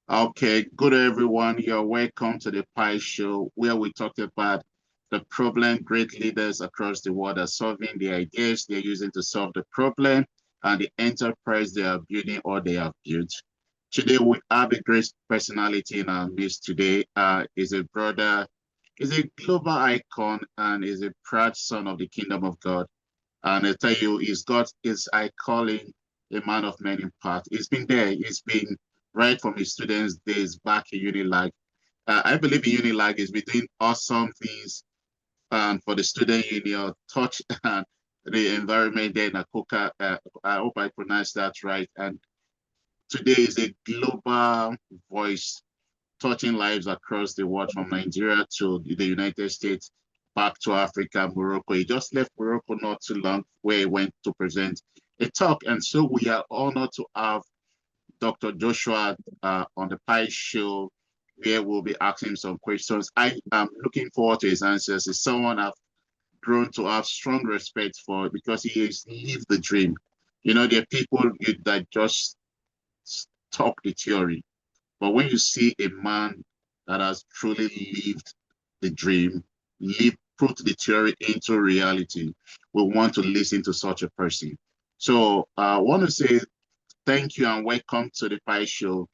Okay, good everyone. You're welcome to the Pi Show, where we talk about the problem great leaders across the world are solving, the ideas they're using to solve the problem, and the enterprise they are building or they have built. Today, we have a great personality in our midst today. Is a brother, is a global icon, and is a proud son of the kingdom of God. And I tell you, he's got his I calling a man of many parts. He's been there. He's been right from his students' days back in Unilag. I believe in Unilag is been doing awesome things for the student union, touch the environment there in Akoka. I hope I pronounced that right. And today is a global voice touching lives across the world from Nigeria to the United States, back to Africa, Morocco. He just left Morocco not too long, where he went to present a talk. And so we are honored to have Dr. Joshua on the Pi Show, where we'll be asking him some questions. I am looking forward to his answers. He's someone I've grown to have strong respect for because he has lived the dream. You know, there are people that just talk the theory, but when you see a man that has truly lived the dream, put the theory into reality, we want to listen to such a person. So I want to say thank you and welcome to the Pi Show,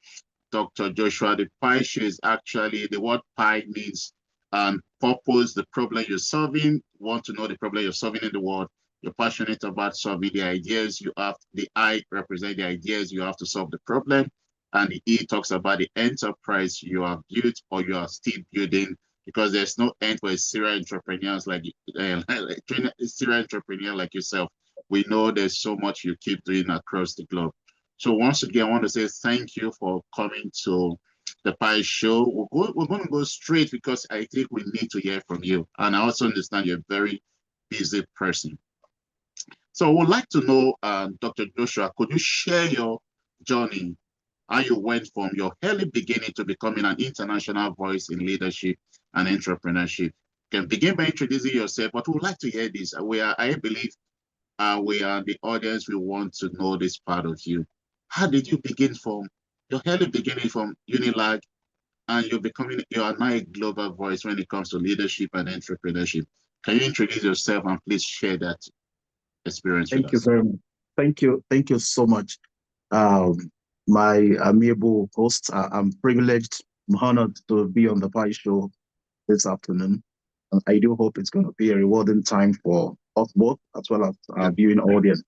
Dr. Joshua. The Pi Show is actually the word Pi means purpose, the problem you're solving, want to know the problem you're solving in the world. You're passionate about solving the ideas you have. The I represent the ideas you have to solve the problem. And the E talks about the enterprise you have built or you are still building, because there's no end for a serial entrepreneurs like serial entrepreneur like yourself. We know there's so much you keep doing across the globe. So once again, I want to say thank you for coming to the Pi Show. We're going to go straight because I think we need to hear from you. And I also understand you're a very busy person. So I would like to know, Dr. Joshua, could you share your journey, how you went from your early beginning to becoming an international voice in leadership and entrepreneurship? You can begin by introducing yourself, but we would like to hear this. I believe we are the audience. We want to know this part of you. How did you begin from your early beginning from Unilag, and you are now a global voice when it comes to leadership and entrepreneurship? Can you introduce yourself and please share that experience with Thank you us? very much. Thank you. Thank you so much. Um, my amiable host, I'm privileged, I'm honored to be on the Pi Show this afternoon. And I do hope it's going to be a rewarding time for us both, as well as Yeah. our viewing audience.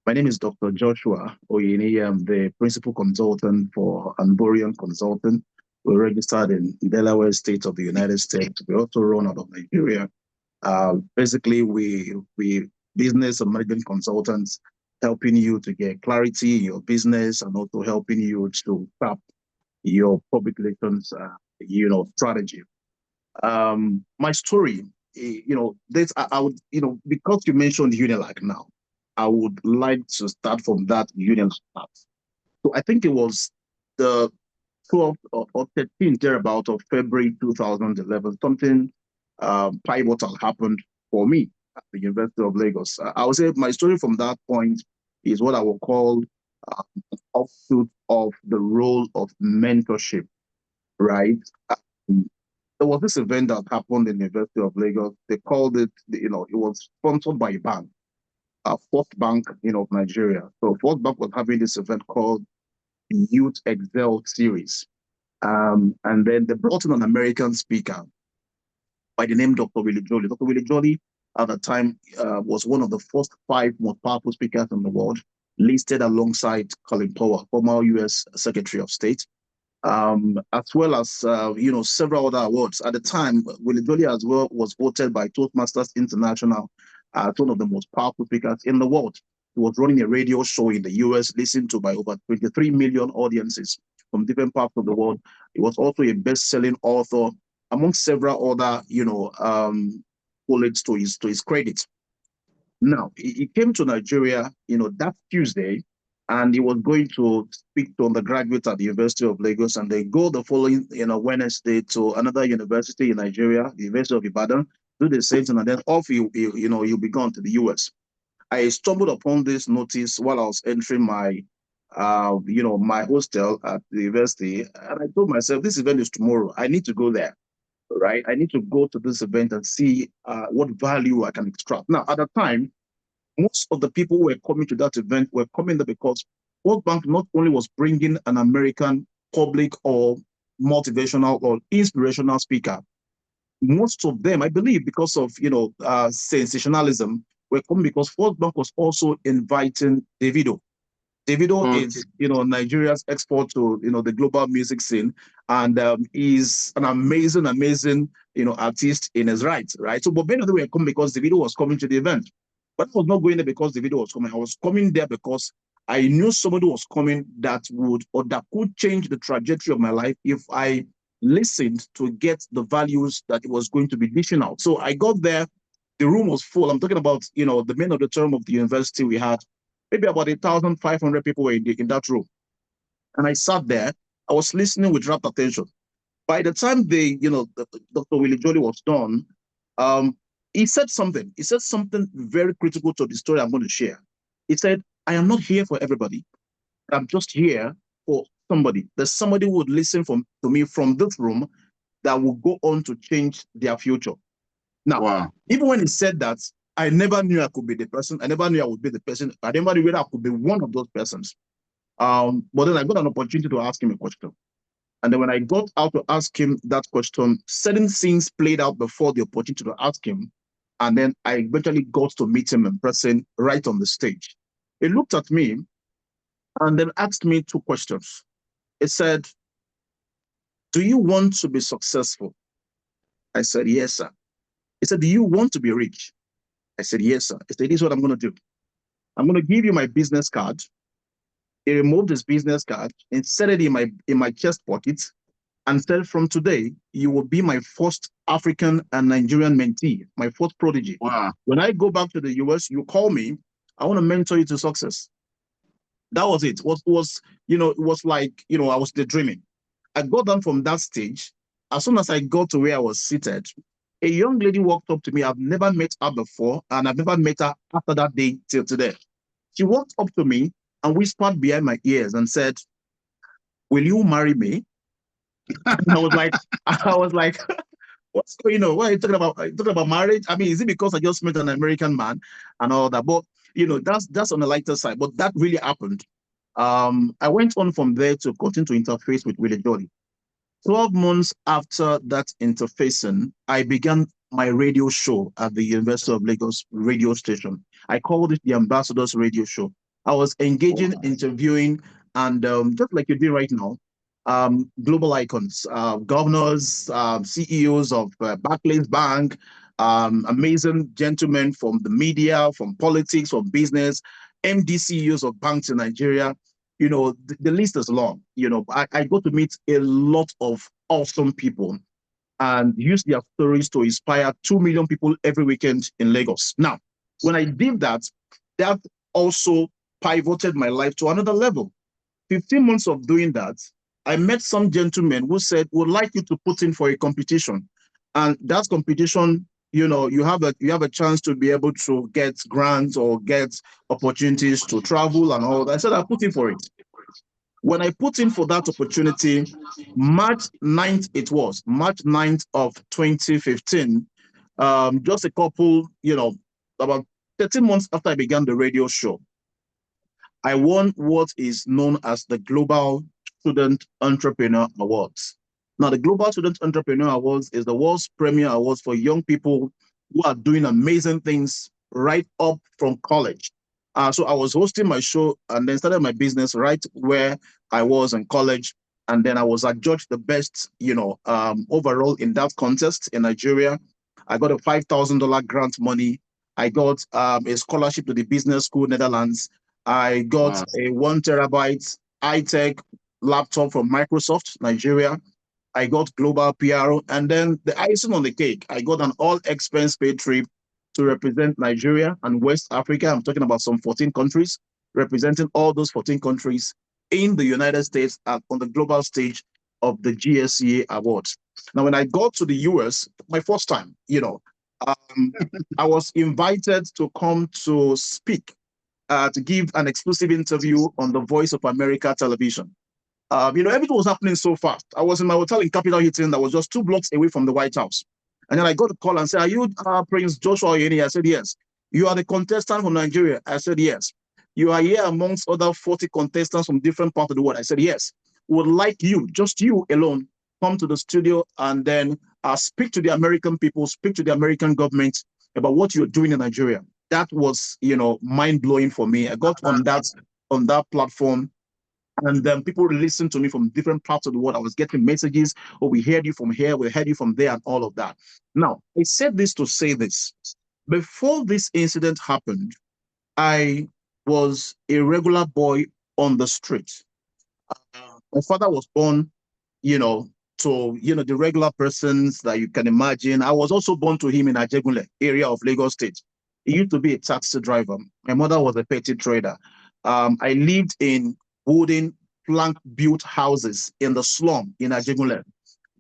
My name is Dr. Joshua Oyini. I'm the principal consultant for Anborian Consulting. We're registered in Delaware State of the United States. We also run out of Nigeria. Basically, we business and management consultants helping you to get clarity in your business and also helping you to tap your public relations, strategy. My story, this I would, because you mentioned Unilag now, I would like to start from that Unilag part. So I think it was the 12th or 13th thereabout of February 2011, something pivotal happened for me at the University of Lagos. I would say my story from that point is what I will call uh, offshoot of the role of mentorship, right? Um, there was this event that happened in the University of Lagos. They called it, it was sponsored by a bank, First Bank, of Nigeria. So First Bank was having this event called Youth Excel Series. And then they brought in an American speaker by the name Dr. Willie Jolly. Dr. Willie Jolly at the time was one of the first five most powerful speakers in the world, listed alongside Colin Powell, former U.S. Secretary of State, as well as several other awards. At the time, Willie Jolly as well was voted by Toastmasters International as one of the most powerful speakers in the world. He was running a radio show in the U.S., listened to by over 23 million audiences from different parts of the world. He was also a best-selling author, among several other, bullets to his credit. Now, he came to Nigeria, that Tuesday, and he was going to speak to undergraduates at the University of Lagos, and they go the following, Wednesday to another university in Nigeria, the University of Ibadan, do the same thing, and then off you'll be gone to the US. I stumbled upon this notice while I was entering my my hostel at the university, and I told myself, this event is tomorrow. I need to go there, right? I need to go to this event and see what value I can extract. Now, at the time, most of the people who were coming to that event were coming there because World Bank not only was bringing an American public or motivational or inspirational speaker, most of them, I believe, because of sensationalism, were coming because World Bank was also inviting Davido. Davido Okay. is, Nigeria's export to, the global music scene, and he's an amazing, amazing, artist in his right? So, but many of them were coming because Davido was coming to the event. But I was not going there because Davido was coming. I was coming there because I knew somebody was coming that would or that could change the trajectory of my life if I listened to get the values that it was going to be dishing out. So I got there. The room was full. I'm talking about, the main auditorium of the university. We had maybe about 1,500 people were in that room. And I sat there. I was listening with rapt attention. By the time Dr. Willie Jolly was done, um, he said something. He said something very critical to the story I'm going to share. He said, I am not here for everybody. I'm just here for somebody. There's somebody who would listen to me from this room that will go on to change their future. Now, Wow. even when he said that, I never knew I could be the person. I never knew I would be the person. I never knew whether I could be one of those persons. But then I got an opportunity to ask him a question. And then when I got out to ask him that question, certain things played out before the opportunity to ask him. And then I eventually got to meet him in person right on the stage. He looked at me and then asked me two questions. He said, do you want to be successful? I said, yes, sir. He said, do you want to be rich? I said, yes, sir. He said, this is what I'm going to do. I'm going to give you my business card. He removed his business card and set it in my chest pocket and said, from today, you will be my first African and Nigerian mentee, my first prodigy. Wow. When I go back to the US, you call me. I want to mentor you to success. That was it. It was like, I was daydreaming. I got down from that stage. As soon as I got to where I was seated, a young lady walked up to me. I've never met her before, and I've never met her after that day till today. She walked up to me and whispered behind my ears and said, will you marry me? And I was like, what's going on? What are you talking about? Are you talking about marriage? I mean, is it because I just met an American man and all that? But that's on the lighter side. But that really happened. I went on from there to continue to interface with Willie Jolly. 12 months after that interfacing, I began my radio show at the University of Lagos radio station. I called it the Ambassadors Radio Show. I was engaging, interviewing, and just like you do right now, global icons, governors, CEOs of Barclays Bank, amazing gentlemen from the media, from politics, from business, MD CEOs of banks in Nigeria. The list is long. I got to meet a lot of awesome people and use their stories to inspire 2 million people every weekend in Lagos. Now, when I did that, that also pivoted my life to another level. 15 months of doing that, I met some gentlemen who said, would like you to put in for a competition. And that competition, you have a chance to be able to get grants or get opportunities to travel and all that. I said, I put in for it. When I put in for that opportunity, March 9th of 2015, just a couple, about 13 months after I began the radio show, I won what is known as the Global Student Entrepreneur Awards. Now, the Global Student Entrepreneur Awards is the world's premier awards for young people who are doing amazing things right up from college. So I was hosting my show and then started my business right where I was in college. And then I was adjudged the best, overall in that contest in Nigeria. I got a $5,000 grant money. I got a scholarship to the business school, Netherlands. I got Wow. a 1 terabyte high-tech laptop from Microsoft, Nigeria. I got global PR. And then the icing on the cake, I got an all expense paid trip to represent Nigeria and West Africa. I'm talking about some 14 countries, representing all those 14 countries in the United States and on the global stage of the GSCA Awards. Now, when I got to the US, my first time, I was invited to come to speak to give an exclusive interview on the Voice of America television. Everything was happening so fast. I was in my hotel in Capitol Hilton that was just 2 blocks away from the White House. And then I got a call and said, "Are you Prince Joshua Oyeni?" I said, "Yes." "You are the contestant from Nigeria?" I said, "Yes." "You are here amongst other 40 contestants from different parts of the world?" I said, "Yes." "Would like you, just you alone, come to the studio and then speak to the American people, speak to the American government about what you're doing in Nigeria." That was, mind blowing for me. I got on that platform, and then people listened to me from different parts of the world. I was getting messages, "Oh, we heard you from here, we heard you from there," and all of that. Now, I said this to say this. Before this incident happened, I was a regular boy on the street. My father was born, you know, to the regular persons that you can imagine. I was also born to him in Ajegunle area of Lagos State. He used to be a taxi driver. My mother was a petty trader. I lived in wooden plank-built houses in the slum in Ajegunle,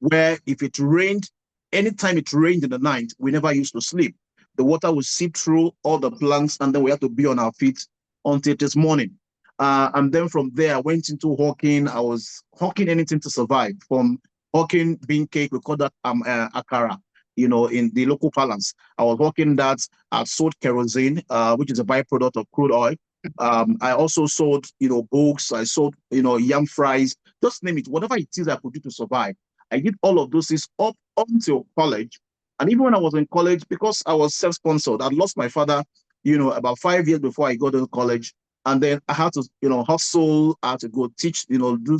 where if it rained, anytime it rained in the night, we never used to sleep. The water would seep through all the planks, and then we had to be on our feet until it is morning. And then from there, I went into hawking. I was hawking anything to survive, from hawking bean cake, we call that akara, in the local parlance. I was hawking that. I sold kerosene, which is a byproduct of crude oil. I also sold, books. I sold, yam fries, just name it, whatever it is I could do to survive. I did all of those things up until college. And even when I was in college, because I was self-sponsored, I lost my father, about 5 years before I got to college. And then I had to, hustle. I had to go teach, do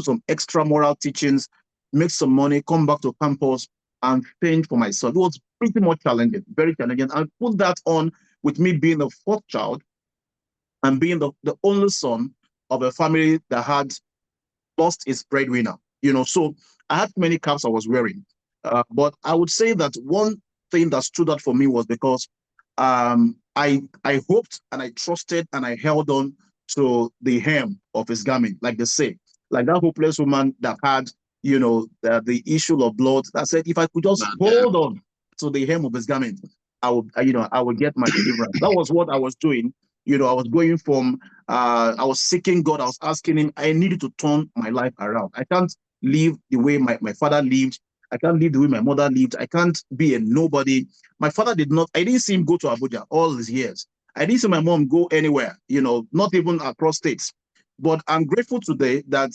some extra moral teachings, make some money, come back to campus and fend for myself. It was pretty much challenging, very challenging. And put that on with me being the fourth child and being the only son of a family that had lost its breadwinner. So I had many caps I was wearing. But I would say that one thing that stood out for me was because I hoped and I trusted and I held on to the hem of his garment, like they say, like that hopeless woman that had, the issue of blood. That said, if I could just hold on to the hem of his garment, I would get my deliverance. That was what I was doing. I was going from, I was seeking God. I was asking him. I needed to turn my life around. I can't live the way my father lived. I can't live the way my mother lived. I can't be a nobody. My father did not, I didn't see him go to Abuja all these years. I didn't see my mom go anywhere, not even across states. But I'm grateful today that,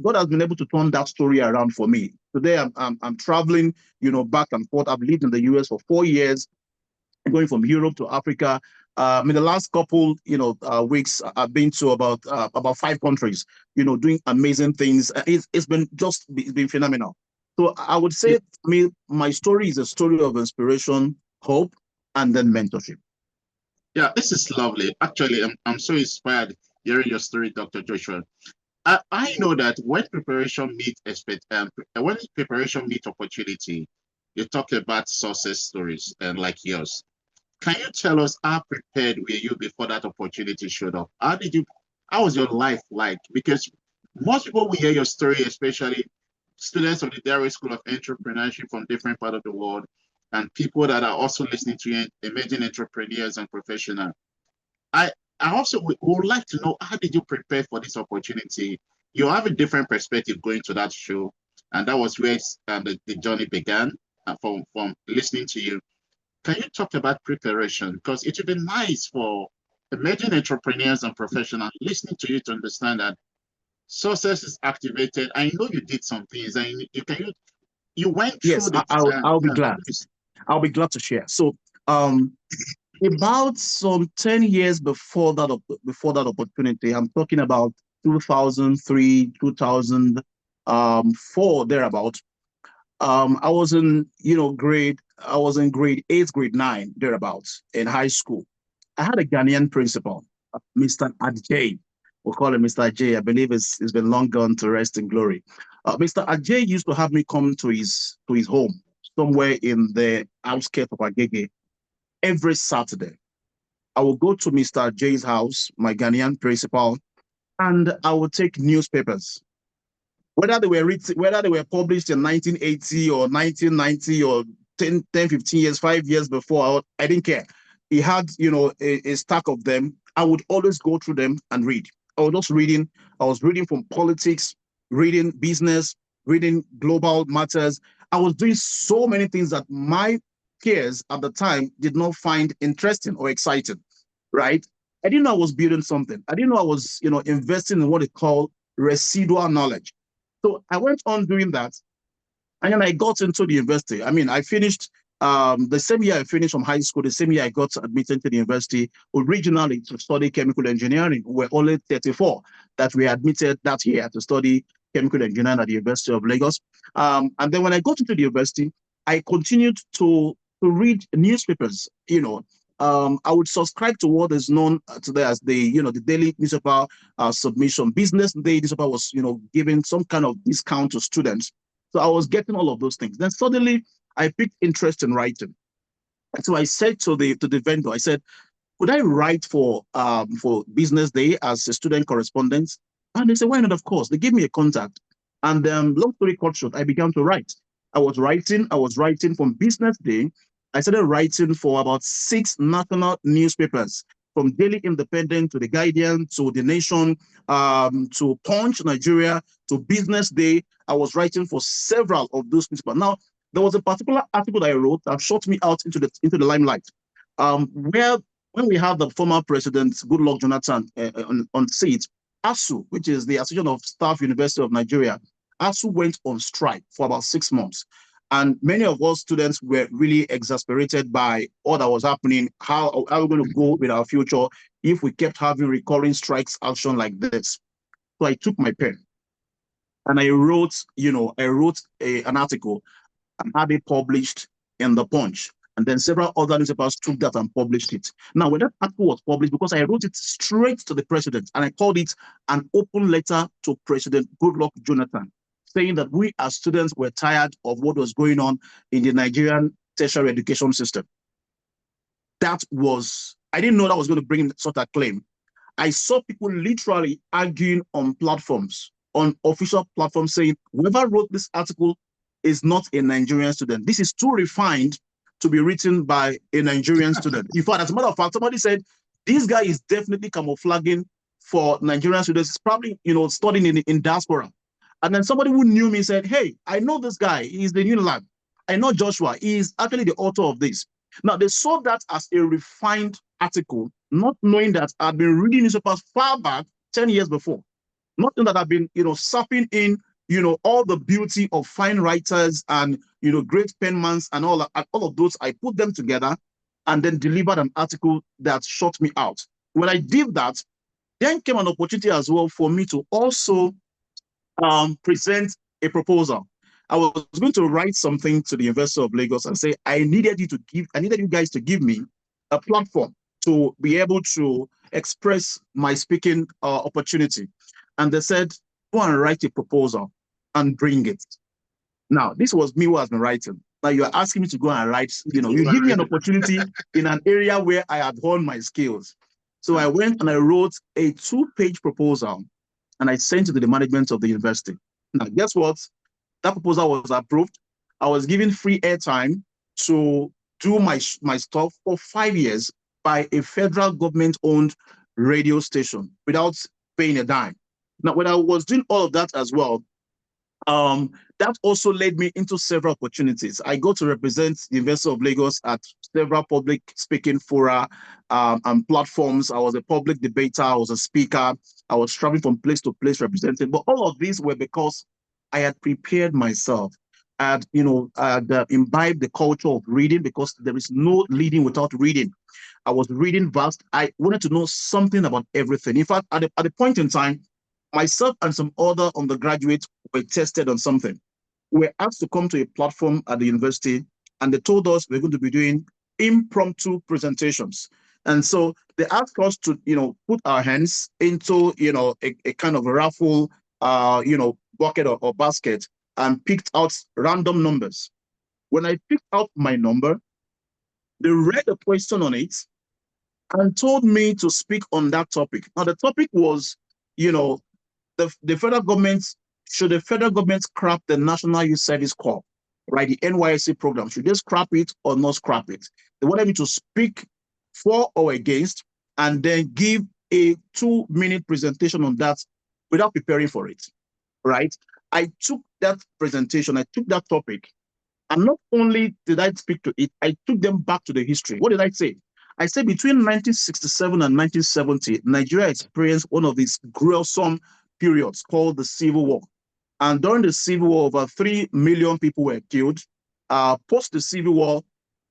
God has been able to turn that story around for me. Today, I'm traveling, back and forth. I've lived in the US for 4 years, going from Europe to Africa. In the last couple, weeks, I've been to about 5 countries, doing amazing things. It's been phenomenal. So I would say, to me, my story is a story of inspiration, hope, and then mentorship. Yeah, this is lovely. Actually, I'm so inspired hearing your story, Dr. Joshua. I know that when preparation meet opportunity, you talk about success stories and like yours. Can you tell us how prepared were you before that opportunity showed up? How was your life like? Because most people will hear your story, especially students of the Dairy School of Entrepreneurship from different parts of the world, and people that are also listening to you, emerging entrepreneurs and professionals. I I also would like to know, how did you prepare for this opportunity? You have a different perspective going to that show, and that was where the journey began. From listening to you, can you talk about preparation? Because it would be nice for emerging entrepreneurs and professionals listening to you to understand that success is activated. I know you did some things, and you went through Yes, the I'll be glad. I'll be glad to share. So, um, about some 10 years before that opportunity, I'm talking about 2003, 2004, thereabout. I was in grade 8, grade 9, thereabouts, in high school. I had a Ghanaian principal, Mr. Ajay. We'll call him Mr. Ajay. I believe it's been long gone to rest in glory. Mr. Ajay used to have me come to his home somewhere in the outskirts of Agege every Saturday. I will go to Mr. J's house, my Ghanaian principal, and I will take newspapers, whether they were published in 1980 or 1990 or 10, 15 years, 5 years before. I didn't care. He had, a stack of them. I would always go through them and read. I was just reading. I was reading from politics, reading business, reading global matters. I was doing so many things that my peers at the time did not find interesting or exciting, right? I didn't know I was building something. I didn't know I was, investing in what they call residual knowledge. So I went on doing that, and then I got into the university. I mean, I finished the same year I finished from high school, the same year I got admitted to the university originally to study chemical engineering. We were only 34 that we admitted that year to study chemical engineering at the University of Lagos. And then when I got into the university, I continued to read newspapers. I would subscribe to what is known today as the daily newspaper submission. Business Day newspaper was, giving some kind of discount to students. So I was getting all of those things. Then suddenly I picked interest in writing. And so I said to the vendor, I said, could I write for Business Day as a student correspondent? And they said, why not? Of course. They gave me a contact. And long story cut short, I began to write. I was writing from Business Day. I started writing for about 6 national newspapers, from Daily Independent to The Guardian to The Nation, to Punch Nigeria, to Business Day. I was writing for several of those newspapers. Now, there was a particular article that I wrote that shot me out into the limelight, where when we have the former president, Goodluck Jonathan, on seat, ASU, which is the Association of Staff University of Nigeria, ASU went on strike for about 6 months. And many of us students were really exasperated by all that was happening. How are we going to go with our future if we kept having recurring strikes action like this? So I took my pen and I wrote an article and had it published in the Punch. And then several other newspapers took that and published it. Now, when that article was published, because I wrote it straight to the president, and I called it an open letter to President Goodluck Jonathan, saying that we as students were tired of what was going on in the Nigerian tertiary education system. I didn't know that was going to bring such a claim. I saw people literally arguing on platforms, on official platforms, saying whoever wrote this article is not a Nigerian student. This is too refined to be written by a Nigerian student. In fact, as a matter of fact, somebody said this guy is definitely camouflaging for Nigerian students. He's probably, studying in diaspora. And then somebody who knew me said, hey, I know this guy. He's the new lad. I know Joshua. He is actually the author of this. Now, they saw that as a refined article, not knowing that I'd been reading newspapers far back, 10 years before. Not knowing that I've been, sapping in, all the beauty of fine writers and, great penmans and all of those. I put them together and then delivered an article that shot me out. When I did that, then came an opportunity as well for me to also present a proposal. I was going to write something to the University of Lagos and say, I needed you guys to give me a platform to be able to express my speaking opportunity. And they said, go and write a proposal and bring it. Now, this was me who has been writing. Now you're asking me to go and write, you give me an opportunity in an area where I had honed my skills. So I went and I wrote a 2-page proposal and I sent it to the management of the university. Now, guess what? That proposal was approved. I was given free airtime to do my stuff for 5 years by a federal government-owned radio station without paying a dime. Now, when I was doing all of that as well, that also led me into several opportunities. I got to represent the University of Lagos at several public speaking fora and platforms. I was a public debater. I was a speaker. I was traveling from place to place representing. But all of these were because I had prepared myself. I had imbibed the culture of reading, because there is no leading without reading. I was reading vast. I wanted to know something about everything. In fact, at the point in time, myself and some other undergraduates were tested on something. We were asked to come to a platform at the university, and they told us we're going to be doing impromptu presentations. And so they asked us to, put our hands into, a kind of a raffle, bucket or basket, and picked out random numbers. When I picked out my number, they read a question on it and told me to speak on that topic. Now, the topic was, the federal government, should the federal government scrap the National Youth Service Corps, right? The NYSC program, should they scrap it or not scrap it? They wanted me to speak for or against and then give a 2-minute presentation on that without preparing for it, right? I took that presentation, I took that topic, and not only did I speak to it, I took them back to the history. What did I say? I said between 1967 and 1970, Nigeria experienced one of these gruesome periods called the Civil War. And during the Civil War, over 3 million people were killed. Post the Civil War,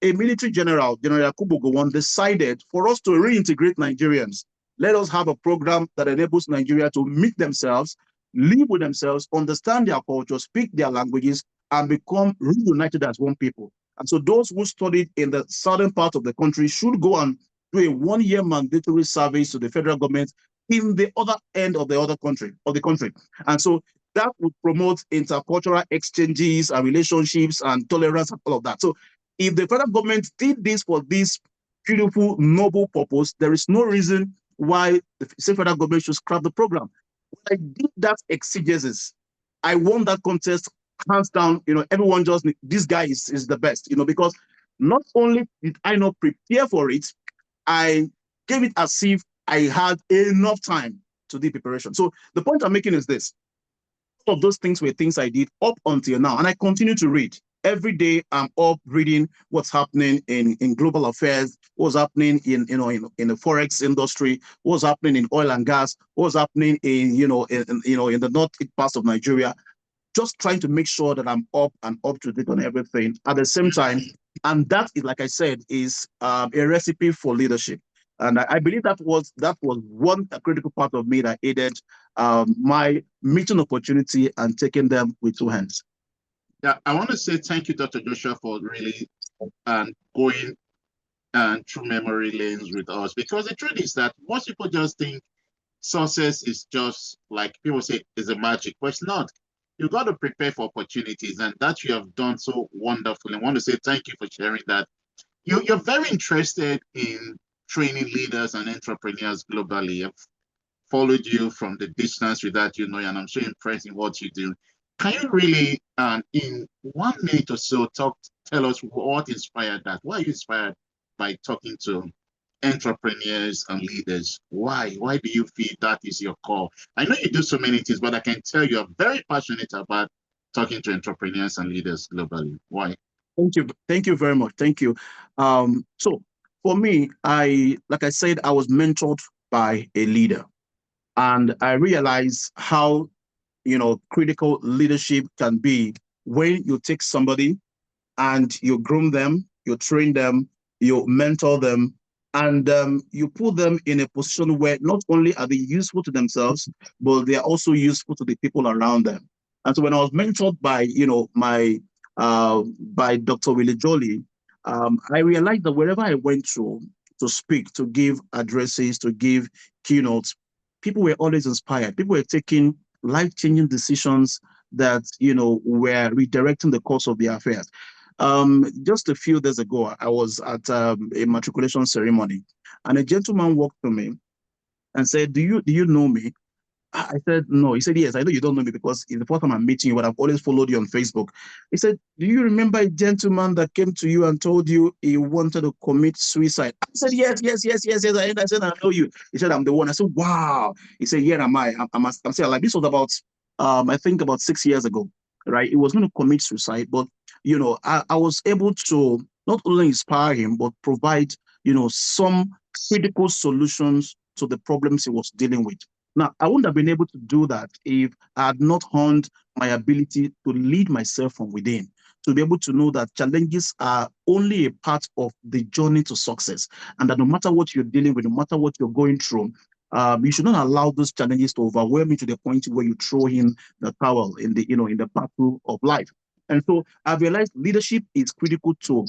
a military general, General Yakubu Gowon, decided for us to reintegrate Nigerians. Let us have a program that enables Nigeria to meet themselves, live with themselves, understand their culture, speak their languages, and become reunited as one people. And so those who studied in the southern part of the country should go and do a 1-year mandatory service to the federal government in the other end of the other country of the country. And so that would promote intercultural exchanges and relationships and tolerance and all of that. So if the federal government did this for this beautiful, noble purpose, there is no reason why the same federal government should scrap the program. When I did that exegesis, I won that contest hands down. Everyone just, this guy is the best, because not only did I not prepare for it, I gave it as if I had enough time to do preparation. So the point I'm making is this: all of those things were things I did up until now, and I continue to read. Every day I'm up reading what's happening in global affairs, what's happening in the forex industry, what's happening in oil and gas, what's happening in the north parts of Nigeria, just trying to make sure that I'm up and up to date on everything at the same time. And that is, like I said, is a recipe for leadership. And I believe that was one critical part of me that aided my meeting opportunity and taking them with two hands. Yeah, I want to say thank you, Dr. Joshua, for really going through memory lanes with us, because the truth is that most people just think success is just like people say is a magic, but it's not. You got to prepare for opportunities, and that you have done so wonderfully. I want to say thank you for sharing that. You're very interested in training leaders and entrepreneurs globally. I've followed you from the distance without you knowing, and I'm so impressed in what you do. Can you really, in 1 minute or so, tell us what inspired that? Why are you inspired by talking to entrepreneurs and leaders? Why? Why do you feel that is your core? I know you do so many things, but I can tell you're very passionate about talking to entrepreneurs and leaders globally. Why? Thank you very much. Thank you. So for me, like I said, I was mentored by a leader, and I realized how critical leadership can be when you take somebody and you groom them, you train them, you mentor them, and you put them in a position where not only are they useful to themselves, but they are also useful to the people around them. And so when I was mentored by, by Dr. Willie Jolly, I realized that wherever I went to speak, to give addresses, to give keynotes, people were always inspired. People were taking life-changing decisions that, were redirecting the course of their affairs. Just a few days ago, I was at a matriculation ceremony, and a gentleman walked to me and said, "Do you know me?" I said, "No." He said, "Yes, I know you don't know me because it's the first time I'm meeting you, but I've always followed you on Facebook." He said, "Do you remember a gentleman that came to you and told you he wanted to commit suicide?" I said, "Yes, yes, yes, yes, yes." I said, "I know you." He said, "I'm the one." I said, "Wow." He said, "Here am I." I'm saying, like, this was about, I think about 6 years ago, right? He was going to commit suicide, but, I was able to not only inspire him, but provide, some critical solutions to the problems he was dealing with. Now, I wouldn't have been able to do that if I had not honed my ability to lead myself from within, to be able to know that challenges are only a part of the journey to success, and that no matter what you're dealing with, no matter what you're going through, you should not allow those challenges to overwhelm you to the point where you throw in the towel in the battle of life. And so I've realized leadership is critical to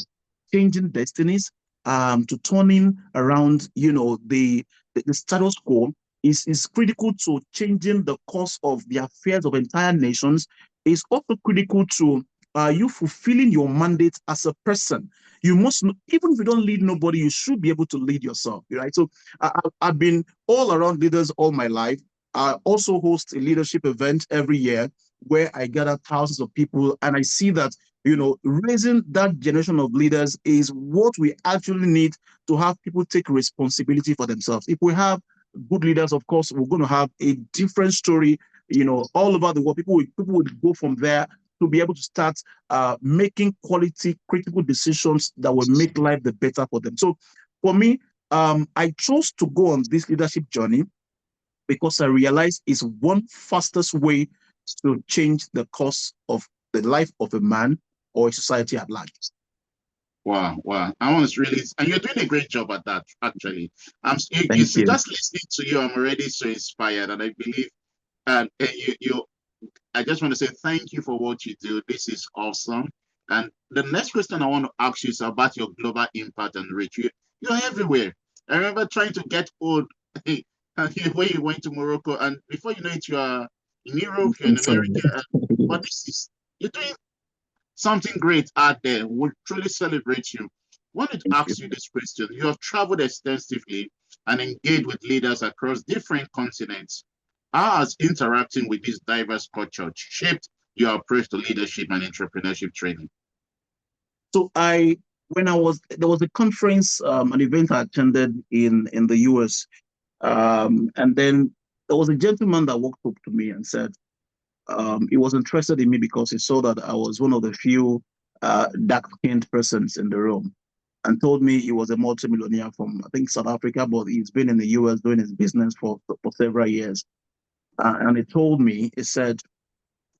changing destinies, to turning around, the status quo is critical to changing the course of the affairs of entire nations. Is also critical to you fulfilling your mandate as a person. You must, even if you don't lead nobody, you should be able to lead yourself, right? So I've been all around leaders all my life. I also host a leadership event every year where I gather thousands of people, and I see that raising that generation of leaders is what we actually need to have people take responsibility for themselves. If we have good leaders, of course, we're going to have a different story, all over the world. People would go from there to be able to start making quality, critical decisions that will make life the better for them. So for me, I chose to go on this leadership journey because I realized it's one fastest way to change the course of the life of a man or a society at large. Wow, wow. I want to really, and you're doing a great job at that, actually. You Thank see, you. just listening to you, I'm already so inspired, and I believe, and I just want to say thank you for what you do. This is awesome. And the next question I want to ask you is about your global impact and reach. You're everywhere. I remember trying to get old when you went to Morocco, and before you know it, you are in Europe, you're in And so, America. But you're doing something great out there. We truly celebrate you. I wanted to thank you. ask you this question. You have traveled extensively and engaged with leaders across different continents. How has interacting with this diverse culture shaped your approach to leadership and entrepreneurship training? So when there was a conference, an event I attended in the US, and then there was a gentleman that walked up to me and said, he was interested in me because he saw that I was one of the few dark-skinned persons in the room, and told me he was a multimillionaire from, I think, South Africa, but he's been in the US doing his business for several years. And he told me, he said,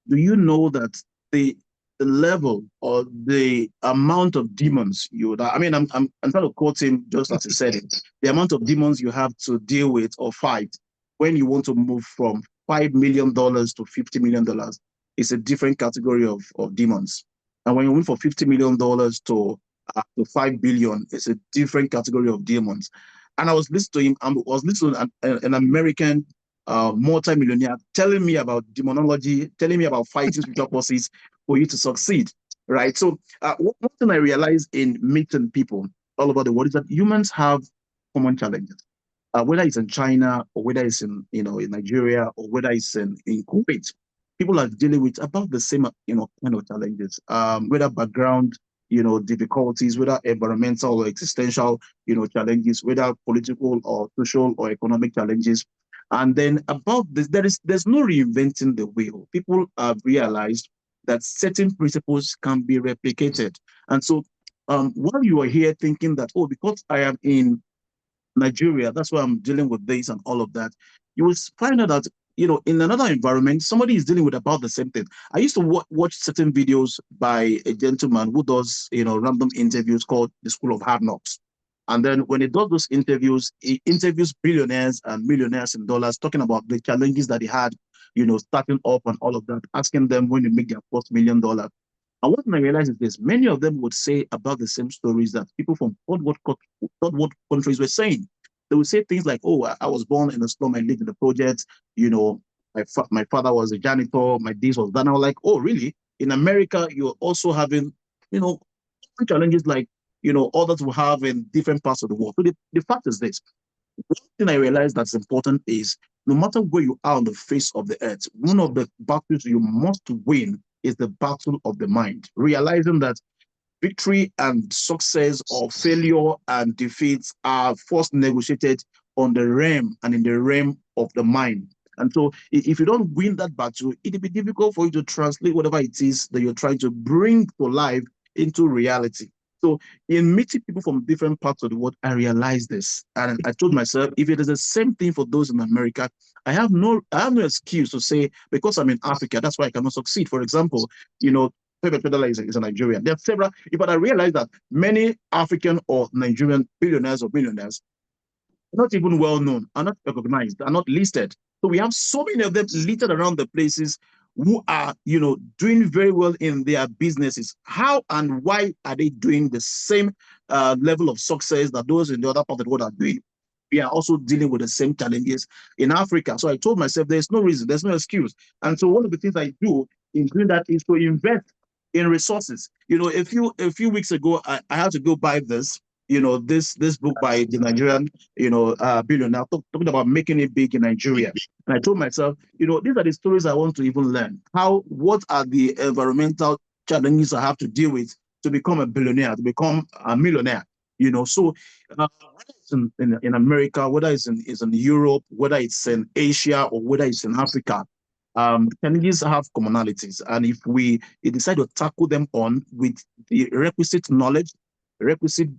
do you know that the the level or the amount of demons I mean, I'm trying to quote him just as he said it. The amount of demons you have to deal with or fight when you want to move from $5 million to $50 million is a different category of demons. And when you move from $50 million to 5 billion, it's a different category of demons. And I was listening to him. I was listening to an American multi-millionaire telling me about demonology, telling me about fighting spiritual forces for you to succeed, right? So one thing I realized in meeting people all over the world is that humans have common challenges. Whether it's in China or whether it's in Nigeria or whether it's in Kuwait, people are dealing with about the same kind of challenges. Whether background difficulties, whether environmental or existential challenges, whether political or social or economic challenges. And then about this, there's no reinventing the wheel. People have realized that certain principles can be replicated. And so while you are here thinking that, oh, because I am in Nigeria, that's why I'm dealing with this and all of that, you will find out that, in another environment, somebody is dealing with about the same thing. I used to watch certain videos by a gentleman who does, random interviews called the School of Hard Knocks. And then when he does those interviews, he interviews billionaires and millionaires in dollars, talking about the challenges that he had, starting up and all of that, asking them when they make their first $1 million. And what I realized is this: many of them would say about the same stories that people from third world countries were saying. They would say things like, "Oh, I was born in a slum. I lived in the projects. You know, my father was a janitor. My days was done." I was like, "Oh, really? In America, you're also having, you know, challenges like others will have in different parts of the world." So the fact is this: one thing I realized that's important is no matter where you are on the face of the earth, one of the battles you must win is the battle of the mind. Realizing that victory and success or failure and defeats are first negotiated on the realm and in the realm of the mind. And so if you don't win that battle, it'll be difficult for you to translate whatever it is that you're trying to bring to life into reality. So in meeting people from different parts of the world, I realized this. And I told myself, if it is the same thing for those in America, I have no excuse to say because I'm in Africa, that's why I cannot succeed. For example, Pepe Pedala is a Nigerian. There are several, but I realize that many African or Nigerian billionaires or millionaires are not even well known, are not recognized, are not listed. So we have so many of them littered around the places who are, doing very well in their businesses. How and why are they doing the same level of success that those in the other part of the world are doing? We are also dealing with the same challenges in Africa. So I told myself there's no reason, there's no excuse. And so one of the things I do in doing that is to invest in resources. A few weeks ago, I had to go buy this book by the Nigerian, billionaire talking about making it big in Nigeria. And I told myself, these are the stories I want to even learn. What are the environmental challenges I have to deal with to become a billionaire, to become a millionaire. So whether it's in America, whether it's in Europe, whether it's in Asia, or whether it's in Africa, challenges have commonalities. And if we decide to tackle them on with the requisite knowledge, requisite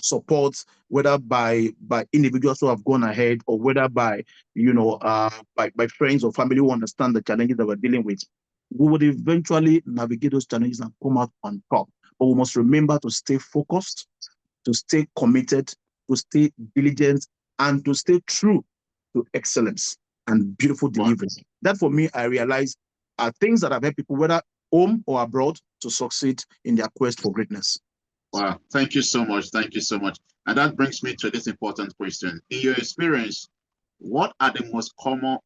support, whether by individuals who have gone ahead, or whether by friends or family who understand the challenges that we're dealing with, we would eventually navigate those challenges and come out on top. But we must remember to stay focused, to stay committed, to stay diligent, and to stay true to excellence and beautiful delivery. That, for me, I realize are things that have helped people, whether home or abroad, to succeed in their quest for greatness. Wow, thank you so much. Thank you so much. And that brings me to this important question. In your experience, what are the most common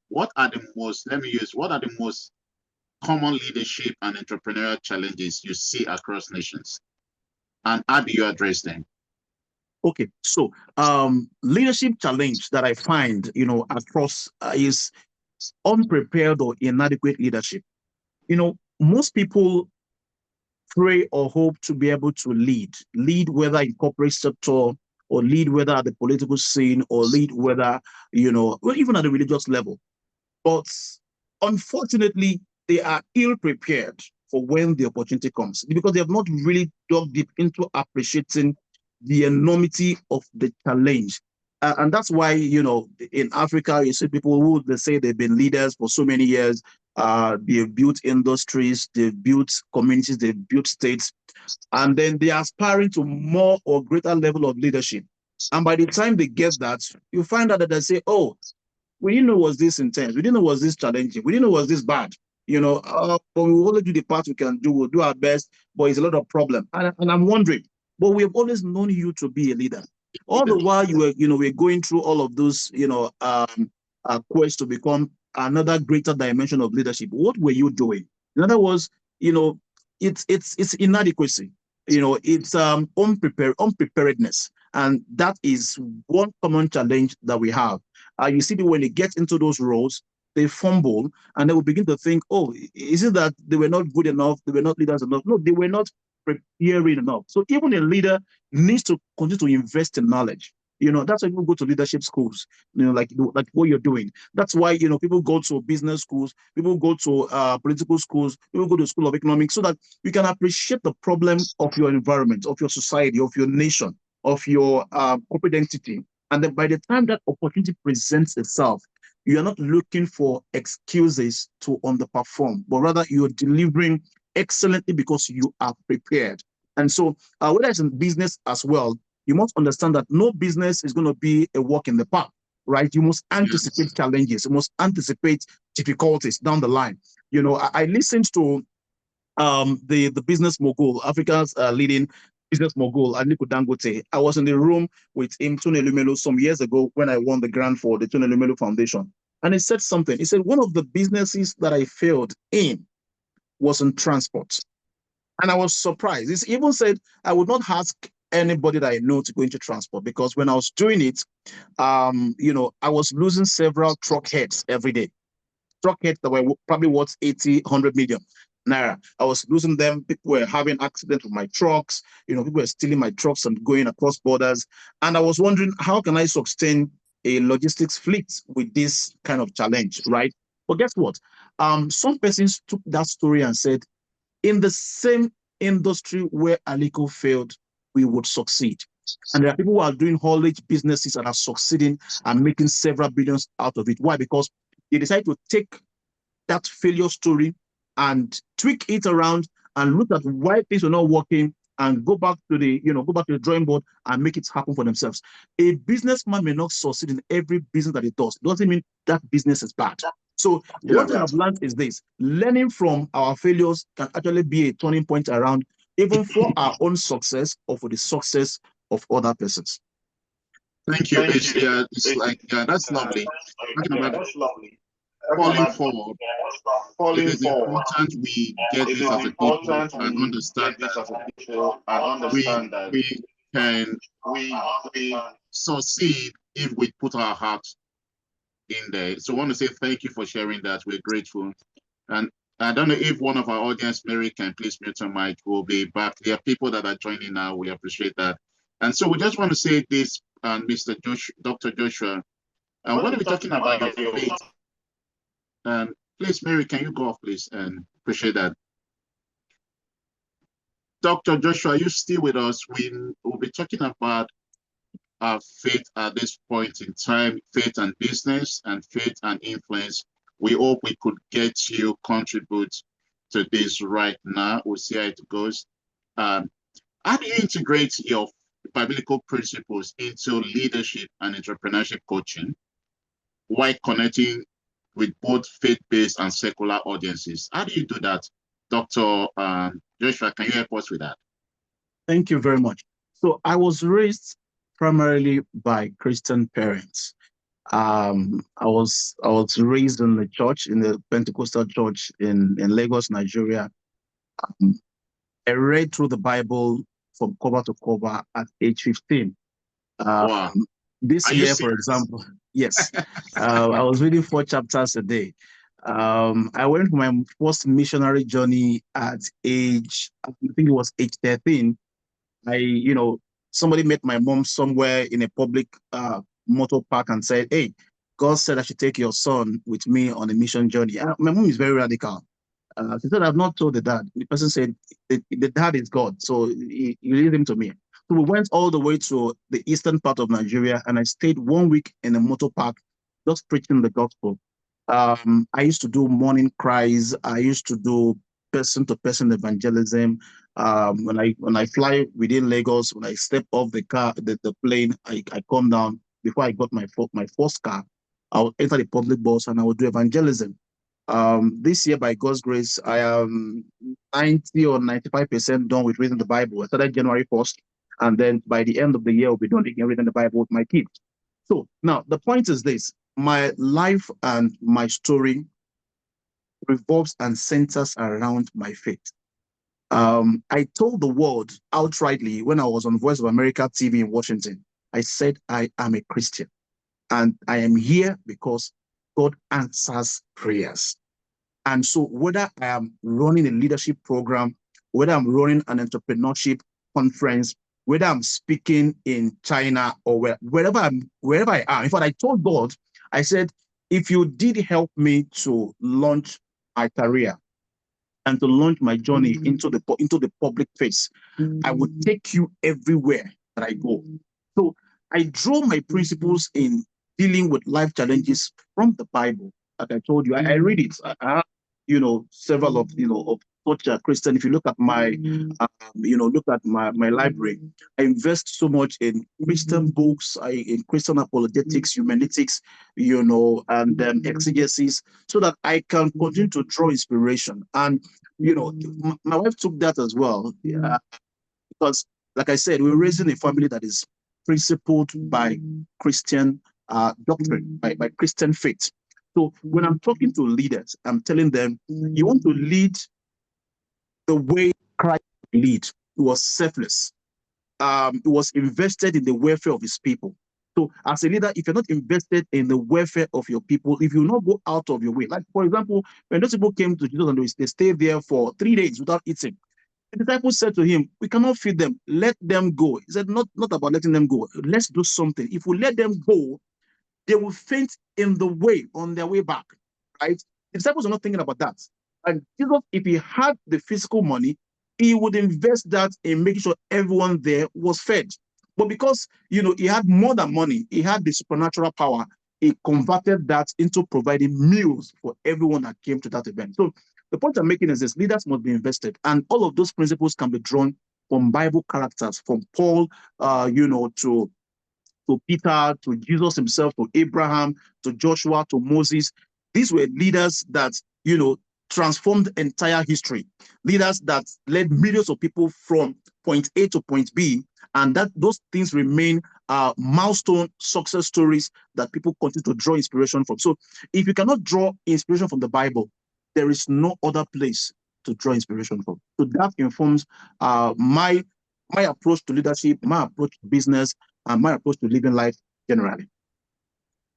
common leadership and entrepreneurial challenges you see across nations? And how do you address them? Okay, so leadership challenge that I find, across is unprepared or inadequate leadership. Most people pray or hope to be able to lead whether in corporate sector, or lead whether at the political scene, or lead whether, even at the religious level. But unfortunately, they are ill prepared for when the opportunity comes, because they have not really dug deep into appreciating the enormity of the challenge. And that's why, in Africa, you see people who they say they've been leaders for so many years. They've built industries, they've built communities, they've built states, and then they are aspiring to more or greater level of leadership. And by the time they get that, you find out that they say, oh, we didn't know it was this intense. We didn't know it was this challenging. We didn't know it was this bad. But we will only do the part we can do. We'll do our best, but it's a lot of problem. And I'm wondering, but we have always known you to be a leader. All the while we're going through all of those, quests to become another greater dimension of leadership. What were you doing? In other words, it's inadequacy. It's unpreparedness, and that is one common challenge that we have. You see, when they get into those roles, they fumble, and they will begin to think, oh, is it that they were not good enough? They were not leaders enough? No, they were not preparing enough. So even a leader needs to continue to invest in knowledge. That's why people go to leadership schools, like what you're doing. That's why, people go to business schools, people go to political schools, people go to school of economics, so that you can appreciate the problem of your environment, of your society, of your nation, of your corporate entity. And then by the time that opportunity presents itself, you are not looking for excuses to underperform, but rather you're delivering excellently because you are prepared. And so, whether it's in business as well, you must understand that no business is going to be a walk in the park, right? You must anticipate challenges. You must anticipate difficulties down the line. I listened to the business mogul, Africa's leading business mogul, Aliko Dangote. I was in the room with him, Tony Lumelo, some years ago when I won the grant for the Tony Lumelo Foundation. And he said something. He said, one of the businesses that I failed in was in transport. And I was surprised. He even said, I would not ask anybody that I know to go into transport, because when I was doing it, I was losing several truck heads every day. Truck heads that were probably worth 80, 100 million naira. I was losing them. People were having accidents with my trucks. People were stealing my trucks and going across borders. And I was wondering, how can I sustain a logistics fleet with this kind of challenge, right? But guess what? Some persons took that story and said, in the same industry where Aliko failed, we would succeed. And there are people who are doing haulage businesses and are succeeding and making several billions out of it. Why? Because they decide to take that failure story and tweak it around and look at why things are not working, and go back to the drawing board and make it happen for themselves. A businessman may not succeed in every business that he does. It doesn't mean that business is bad. So what I have learned is this: learning from our failures can actually be a turning point around, even for our own success or for the success of other persons. Thank you. It's like, that's lovely. Talking about falling forward, it is important we get this as a people and understand that we can succeed if we put our heart in there. So I want to say thank you for sharing that. We're grateful. And I don't know if one of our audience, Mary, can please mute her mic. We'll be back. There are people that are joining now. We appreciate that. And so we just want to say this, Mr. Dr. Joshua, what are we talking about your faith? And please, Mary, can you go off, please? And appreciate that. Dr. Joshua, are you still with us? We'll be talking about our faith at this point in time, faith and business, and faith and influence. We hope we could get you contribute to this right now. We'll see how it goes. Um, how do you integrate your biblical principles into leadership and entrepreneurship coaching while connecting with both faith-based and secular audiences? How do you do that, Dr. Joshua? Can you help us with that? Thank you very much. So I was raised primarily by Christian parents. I was raised in the church, in the Pentecostal church in Lagos, Nigeria. I read through the Bible from cover to cover at age 15. Wow. This year, for example, yes, I was reading 4 chapters a day. I went for my first missionary journey at age, I think it was age 13. Somebody met my mom somewhere in a public motor park and said, "Hey, God said I should take your son with me on a mission journey." My mom is very radical. She said, "I've not told the dad." The person said, the dad is God, so he leave him to me. So we went all the way to the eastern part of Nigeria, and I stayed 1 week in a motor park, just preaching the gospel. I used to do morning cries. I used to do person-to-person evangelism. When I fly within Lagos, when I step off the plane, I come down. Before I got my first car, I would enter the public bus and I would do evangelism. This year, by God's grace, I am 90 or 95% done with reading the Bible. I started January 1st, and then by the end of the year, I'll be done reading the Bible with my kids. So now the point is this: my life and my story revolves and centers around my faith. I told the world outrightly when I was on Voice of America TV in Washington. I said I am a Christian, and I am here because God answers prayers. And so whether I am running a leadership program, whether I'm running an entrepreneurship conference, whether I'm speaking in China or wherever I am. In fact, I told God, I said, if you did help me to launch my career and to launch my journey into the public face, I would take you everywhere that I go. So I draw my principles in dealing with life challenges from the Bible. Like I told you, I read it. I have, several of such Christian. If you look at my, my library, I invest so much in Christian books, in Christian apologetics, humanistics, and exegesis, so that I can continue to draw inspiration. And my wife took that as well, because, like I said, we're raising a family that is principled by Christian doctrine, by Christian faith. So when I'm talking to leaders, I'm telling them, you want to lead the way Christ lead. It was selfless. It was invested in the welfare of his people. So as a leader, if you're not invested in the welfare of your people, if you not go out of your way, like for example, when those people came to Jesus and they stayed there for 3 days without eating, the disciples said to him, "We cannot feed them. Let them go." He said, not about letting them go. Let's do something. If we let them go, they will faint in the way, on their way back, right? The disciples are not thinking about that. And Jesus, if he had the physical money, he would invest that in making sure everyone there was fed. But because, he had more than money, he had the supernatural power, he converted that into providing meals for everyone that came to that event. So the point I'm making is this: leaders must be invested. And all of those principles can be drawn from Bible characters, from Paul, to Peter, to Jesus himself, to Abraham, to Joshua, to Moses. These were leaders that, transformed entire history. Leaders that led millions of people from point A to point B, and that those things remain milestone success stories that people continue to draw inspiration from. So if you cannot draw inspiration from the Bible, there is no other place to draw inspiration from. So that informs my approach to leadership, my approach to business, and my approach to living life generally.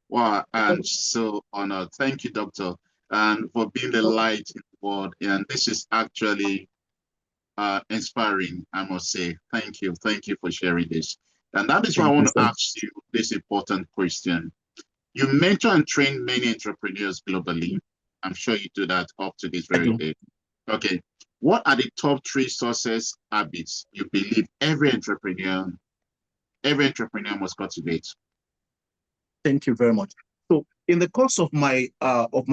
Wow, I'm so honored. Thank you, Doctor. and for being the light in the world. And this is actually inspiring, I must say. Thank you. Thank you for sharing this. And that is why I Thank you, want to sir. ask you this important question. You mentor and train many entrepreneurs globally. I'm sure you do that up to this I very do. day. Okay. What are the top three success habits you believe every entrepreneur must cultivate? Thank you very much. So, in the course of my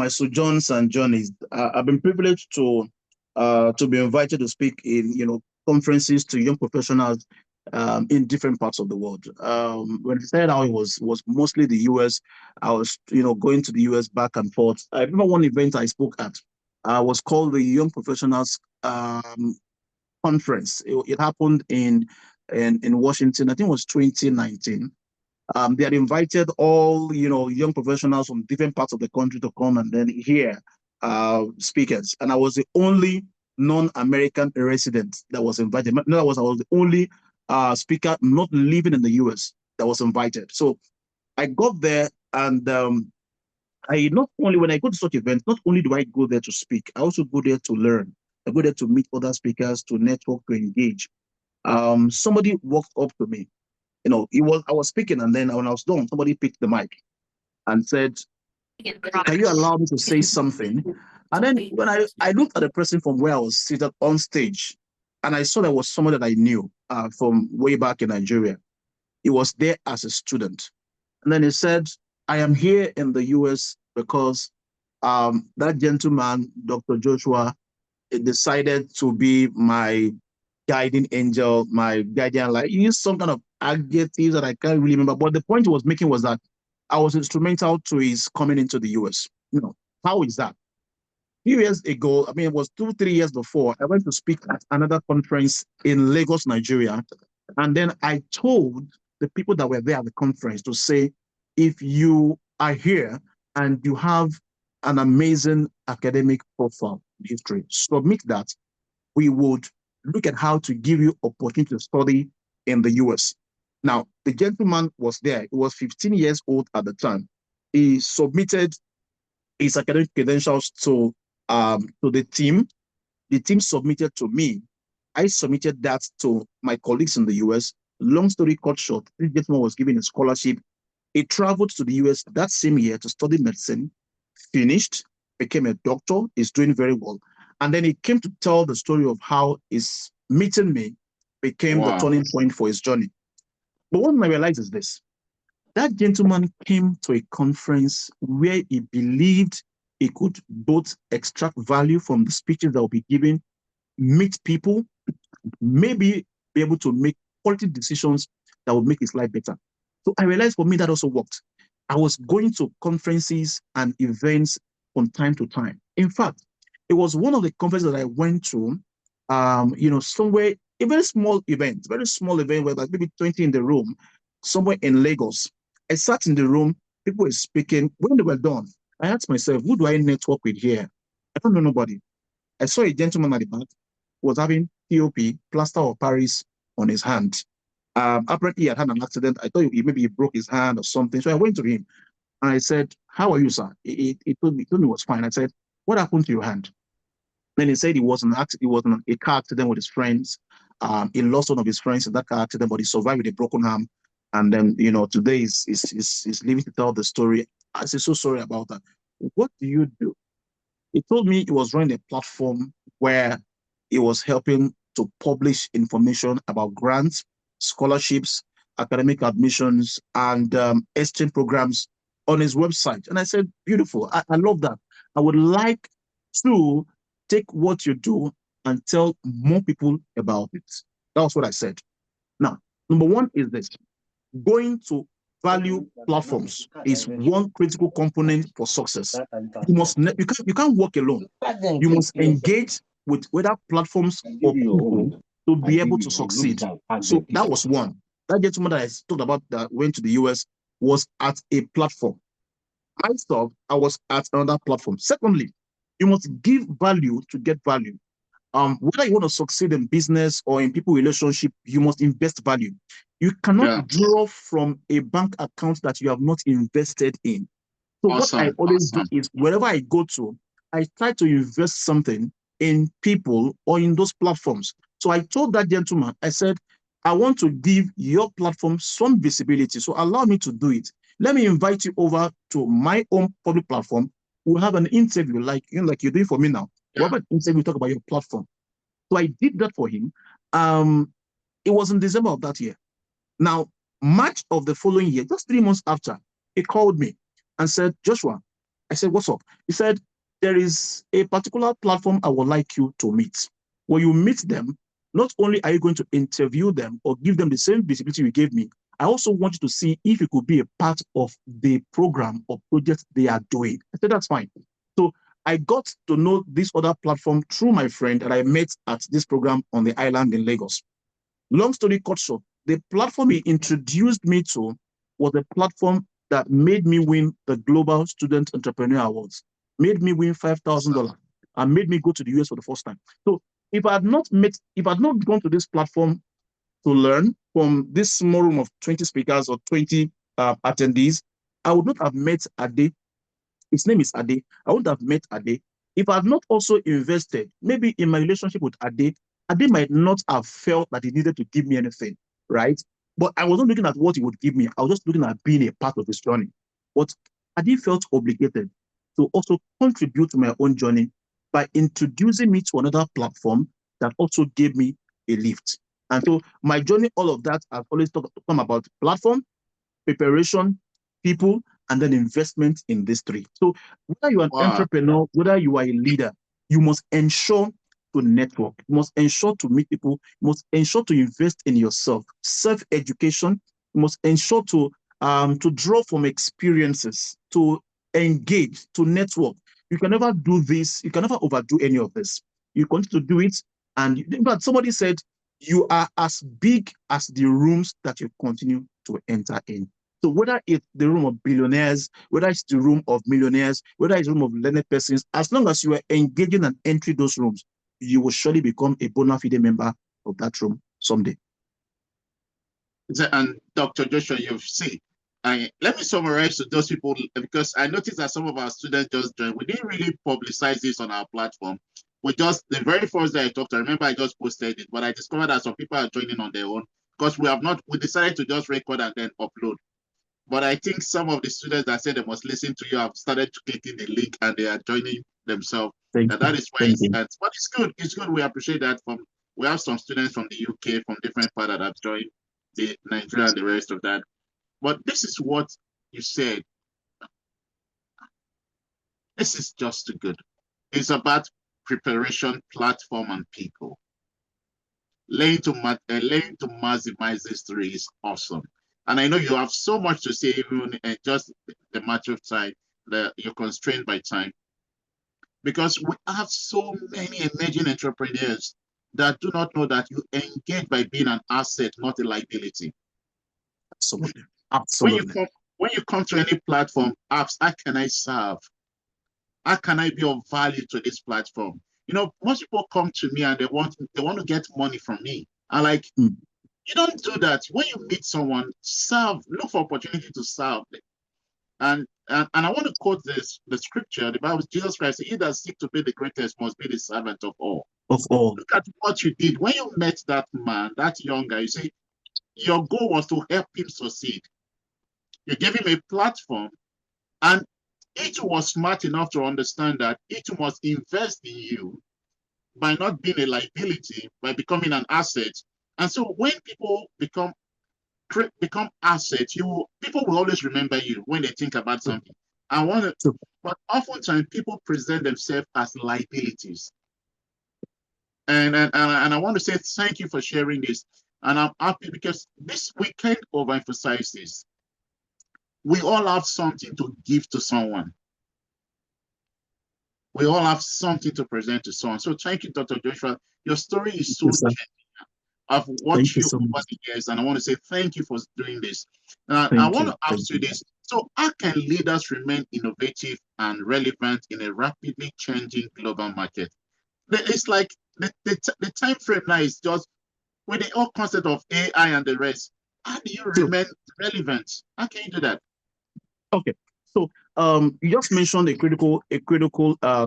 sojourns and journeys, I've been privileged to be invited to speak in conferences to young professionals in different parts of the world. When I started out, it was mostly the U.S. I was going to the U.S. back and forth. I remember one event I spoke at was called the Young Professionals Conference. It happened in Washington. I think it was 2019. They had invited all young professionals from different parts of the country to come and then hear speakers, and I was the only non-American resident that was invited. No, I was the only speaker not living in the U.S. that was invited. So I got there, and I not only when I go to such events, not only do I go there to speak, I also go there to learn. I go there to meet other speakers, to network, to engage. Somebody walked up to me. I was speaking, and then when I was done, somebody picked the mic and said, "Can you allow me to say something?" And then when I looked at the person from where I was seated on stage, and I saw there was someone that I knew from way back in Nigeria. He was there as a student, and then he said, "I am here in the U.S. because that gentleman, Dr. Joshua, decided to be my guiding angel, my guardian light." He used some kind of adjectives that I can't really remember. But the point he was making was that I was instrumental to his coming into the US. How is that? A few years ago, I mean, it was 2, 3 years before, I went to speak at another conference in Lagos, Nigeria. And then I told the people that were there at the conference to say, if you are here and you have an amazing academic profile history, submit that. We would look at how to give you opportunity to study in the US. Now, the gentleman was there. He was 15 years old at the time. He submitted his academic credentials to the team. The team submitted to me. I submitted that to my colleagues in the US. Long story cut short, this gentleman was given a scholarship. He traveled to the US that same year to study medicine, finished, became a doctor, is doing very well. And then he came to tell the story of how his meeting me became the Wow. turning point for his journey. But what I realized is this: that gentleman came to a conference where he believed he could both extract value from the speeches that will be given, meet people, maybe be able to make quality decisions that would make his life better. So I realized for me that also worked. I was going to conferences and events from time to time. In fact, it was one of the conferences that I went to, somewhere, a very small event where like maybe 20 in the room, somewhere in Lagos. I sat in the room, people were speaking. When they were done, I asked myself, who do I network with here? I don't know nobody. I saw a gentleman at the back who was having POP, plaster of Paris, on his hand. Apparently, he had had an accident. I thought maybe he broke his hand or something. So I went to him and I said, "How are you, sir?" He told me it was fine. I said, "What happened to your hand?" Then he said he was in a car accident with his friends. He lost one of his friends in that car accident, but he survived with a broken arm. And then, today he's living to tell the story. I said, "So sorry about that. What do you do?" He told me he was running a platform where he was helping to publish information about grants, scholarships, academic admissions, and exchange programs on his website. And I said, beautiful. I love that. I would like to take what you do and tell more people about it. That was what I said. Now, number one is this: going to value platforms is one critical component for success. You can't work alone. You must engage with whether platforms or people to be able to succeed. So that was one. That gentleman that I talked about that went to the US was at a platform. Myself, I was at another platform. Secondly, you must give value to get value. Whether you want to succeed in business or in people relationship, you must invest value. You cannot Yeah. draw from a bank account that you have not invested in. So what I Awesome. always do Awesome. is wherever I go to, I try to invest something in people or in those platforms. So I told that gentleman, I said, I want to give your platform some visibility. So allow me to do it. Let me invite you over to my own public platform. We'll have an interview like you're doing for me now. We'll have an interview, talk about your platform. So I did that for him. It was in December of that year. Now, March of the following year, just 3 months after, he called me and said, Joshua, I said, what's up? He said, there is a particular platform I would like you to meet. When you meet them, not only are you going to interview them or give them the same visibility you gave me, I also want you to see if you could be a part of the program or project they are doing. I said, that's fine. So I got to know this other platform through my friend that I met at this program on the island in Lagos. Long story cut short, the platform he introduced me to was a platform that made me win the Global Student Entrepreneur Awards, made me win $5,000, and made me go to the US for the first time. So if I had not gone to this platform to learn from this small room of 20 speakers or 20 attendees, I would not have met Ade. His name is Ade. I wouldn't have met Ade if I had not also invested maybe in my relationship with Ade. Ade might not have felt that he needed to give me anything, right? But I wasn't looking at what he would give me. I was just looking at being a part of his journey. But Ade felt obligated to also contribute to my own journey by introducing me to another platform that also gave me a lift. And so my journey, all of that, I've always come about platform, preparation, people, and then investment in these three. So whether you're an entrepreneur, whether you are a leader, you must ensure to network, you must ensure to meet people, you must ensure to invest in yourself, self-education, you must ensure to draw from experiences, to engage, to network. You can never do this, you can never overdo any of this. You continue to do it, but somebody said you are as big as the rooms that you continue to enter in. So whether it's the room of billionaires, whether it's the room of millionaires, whether it's the room of learned persons, as long as you are engaging and entering those rooms, you will surely become a bona fide member of that room someday. And Dr. Joshua, you've seen. Let me summarize to those people, because I noticed that some of our students just joined. We didn't really publicize this on our platform. We just, the very first day I talked, I remember I just posted it, but I discovered that some people are joining on their own because we decided to just record and then upload. But I think some of the students that said they must listen to you have started clicking the link and they are joining themselves. And that is why but it's good. It's good. We appreciate that. We have some students from the UK, from different parts that have joined the Nigeria and the rest of that. But this is what you said. This is just too good. It's about preparation, platform, and people. Learning to maximize these three is awesome. And I know you have so much to say, even just the matter of time, you're constrained by time. Because we have so many emerging entrepreneurs that do not know that you engage by being an asset, not a liability. Absolutely. Absolutely. When you come to any platform, apps, how can I serve? How can I be of value to this platform? You know, most people come to me and they want to get money from me. And like, you don't do that. When you meet someone, serve, look for opportunity to serve. And I want to quote the scripture, the Bible, Jesus Christ, he that seeks to be the greatest must be the servant of all. Of all. Look at what you did. When you met that man, that young guy, you say, your goal was to help him succeed. You gave him a platform, and each was smart enough to understand that each must invest in you by not being a liability, by becoming an asset. And so when people become assets, people will always remember you when they think about something. But oftentimes people present themselves as liabilities. And I want to say thank you for sharing this. And I'm happy because we can't overemphasize this. We all have something to give to someone. We all have something to present to someone. So thank you, Dr. Joshua. Your story is so genuine. I've watched you over the years, and I want to say thank you for doing this. I want to ask you this. So how can leaders remain innovative and relevant in a rapidly changing global market? It's like the time frame now is just with the whole concept of AI and the rest. How do you remain relevant? How can you do that? Okay. So you just mentioned a critical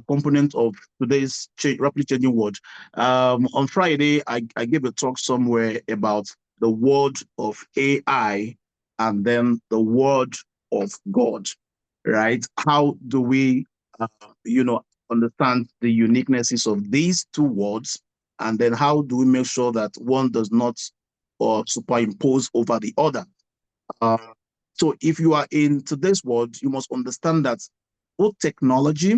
component of today's rapidly changing world. On Friday, I gave a talk somewhere about the word of AI and then the word of God, right? How do we, uh, you know, understand the uniquenesses of these two words, and then how do we make sure that one does not superimpose over the other? Uh, so if you are in today's world, you must understand that both technology,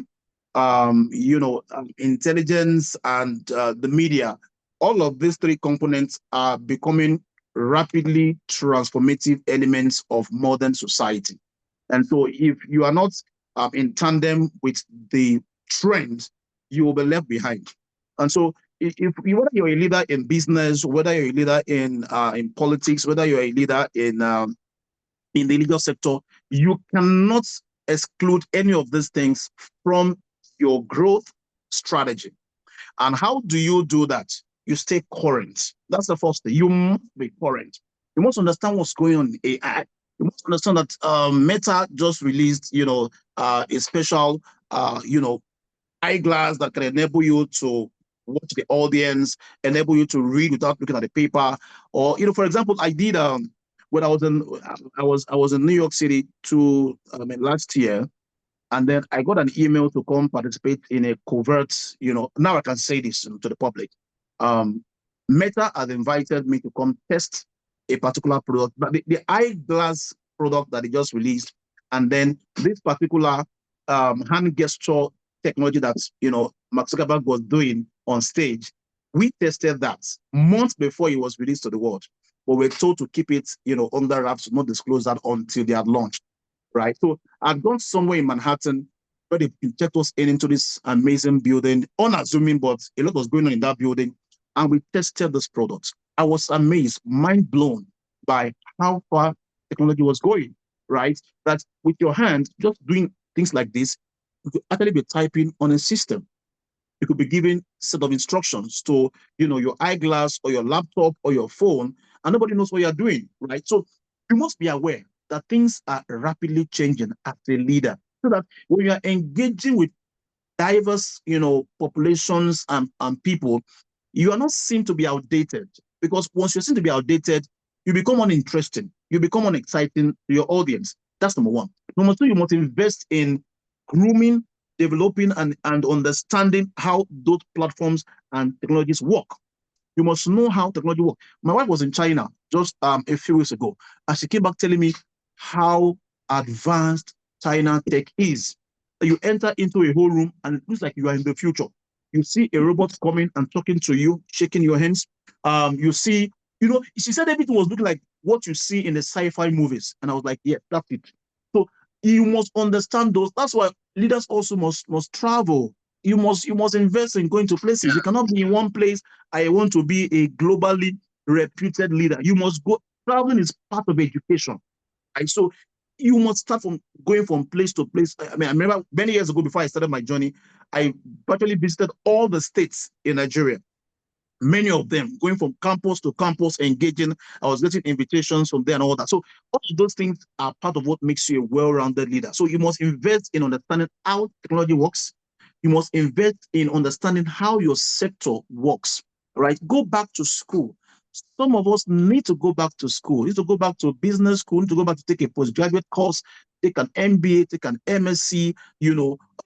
intelligence, and the media, all of these three components are becoming rapidly transformative elements of modern society. And so if you are not in tandem with the trend, you will be left behind. And so whether you're a leader in business, whether you're a leader in politics, whether you're a leader in the legal sector, you cannot exclude any of these things from your growth strategy. And how do you do that? You stay current. That's the first thing. You must be current. You must understand what's going on in AI. You must understand that Meta just released, a special, eyeglass that can enable you to watch the audience, enable you to read without looking at the paper. Or, for example, I did when I was in New York City last year, and then I got an email to come participate in a covert, now I can say this to the public. Um, Meta has invited me to come test a particular product, but the eyeglass product that they just released, and then this particular hand gesture technology that, Mark Zuckerberg was doing on stage, we tested that months before it was released to the world. But we're told to keep it, under wraps, not disclose that until they had launched, right? So I'd gone somewhere in Manhattan where they checked us into this amazing building, unassuming, but a lot was going on in that building. And we tested this product. I was amazed, mind blown by how far technology was going, right? That with your hand, just doing things like this, you could actually be typing on a system. You could be giving set of instructions to, your eyeglass or your laptop or your phone, and nobody knows what you're doing, right? So you must be aware that things are rapidly changing as a leader, so that when you are engaging with diverse, populations and people, you are not seen to be outdated. Because once you're seen to be outdated, you become uninteresting, you become unexciting to your audience. That's number one. Number two, you must invest in grooming, developing, and understanding how those platforms and technologies work. You must know how technology works. My wife was in China just a few weeks ago, and she came back telling me how advanced China tech is. You enter into a whole room and it looks like you are in the future. You see a robot coming and talking to you, shaking your hands. You see, she said everything was looking like what you see in the sci-fi movies. And I was like, yeah, that's it. So you must understand those. That's why leaders also must travel. You must invest in going to places. You cannot be in one place. I want to be a globally reputed leader. You must go. Traveling is part of education. Right? So you must start from going from place to place. I mean, I remember many years ago before I started my journey, I virtually visited all the states in Nigeria. Many of them going from campus to campus, engaging. I was getting invitations from there and all that. So all of those things are part of what makes you a well-rounded leader. So you must invest in understanding how technology works. You must invest in understanding how your sector works, right? Go back to school. Some of us need to go back to school. Need to go back to business school. Need to go back to take a postgraduate course, take an MBA, take an MSc.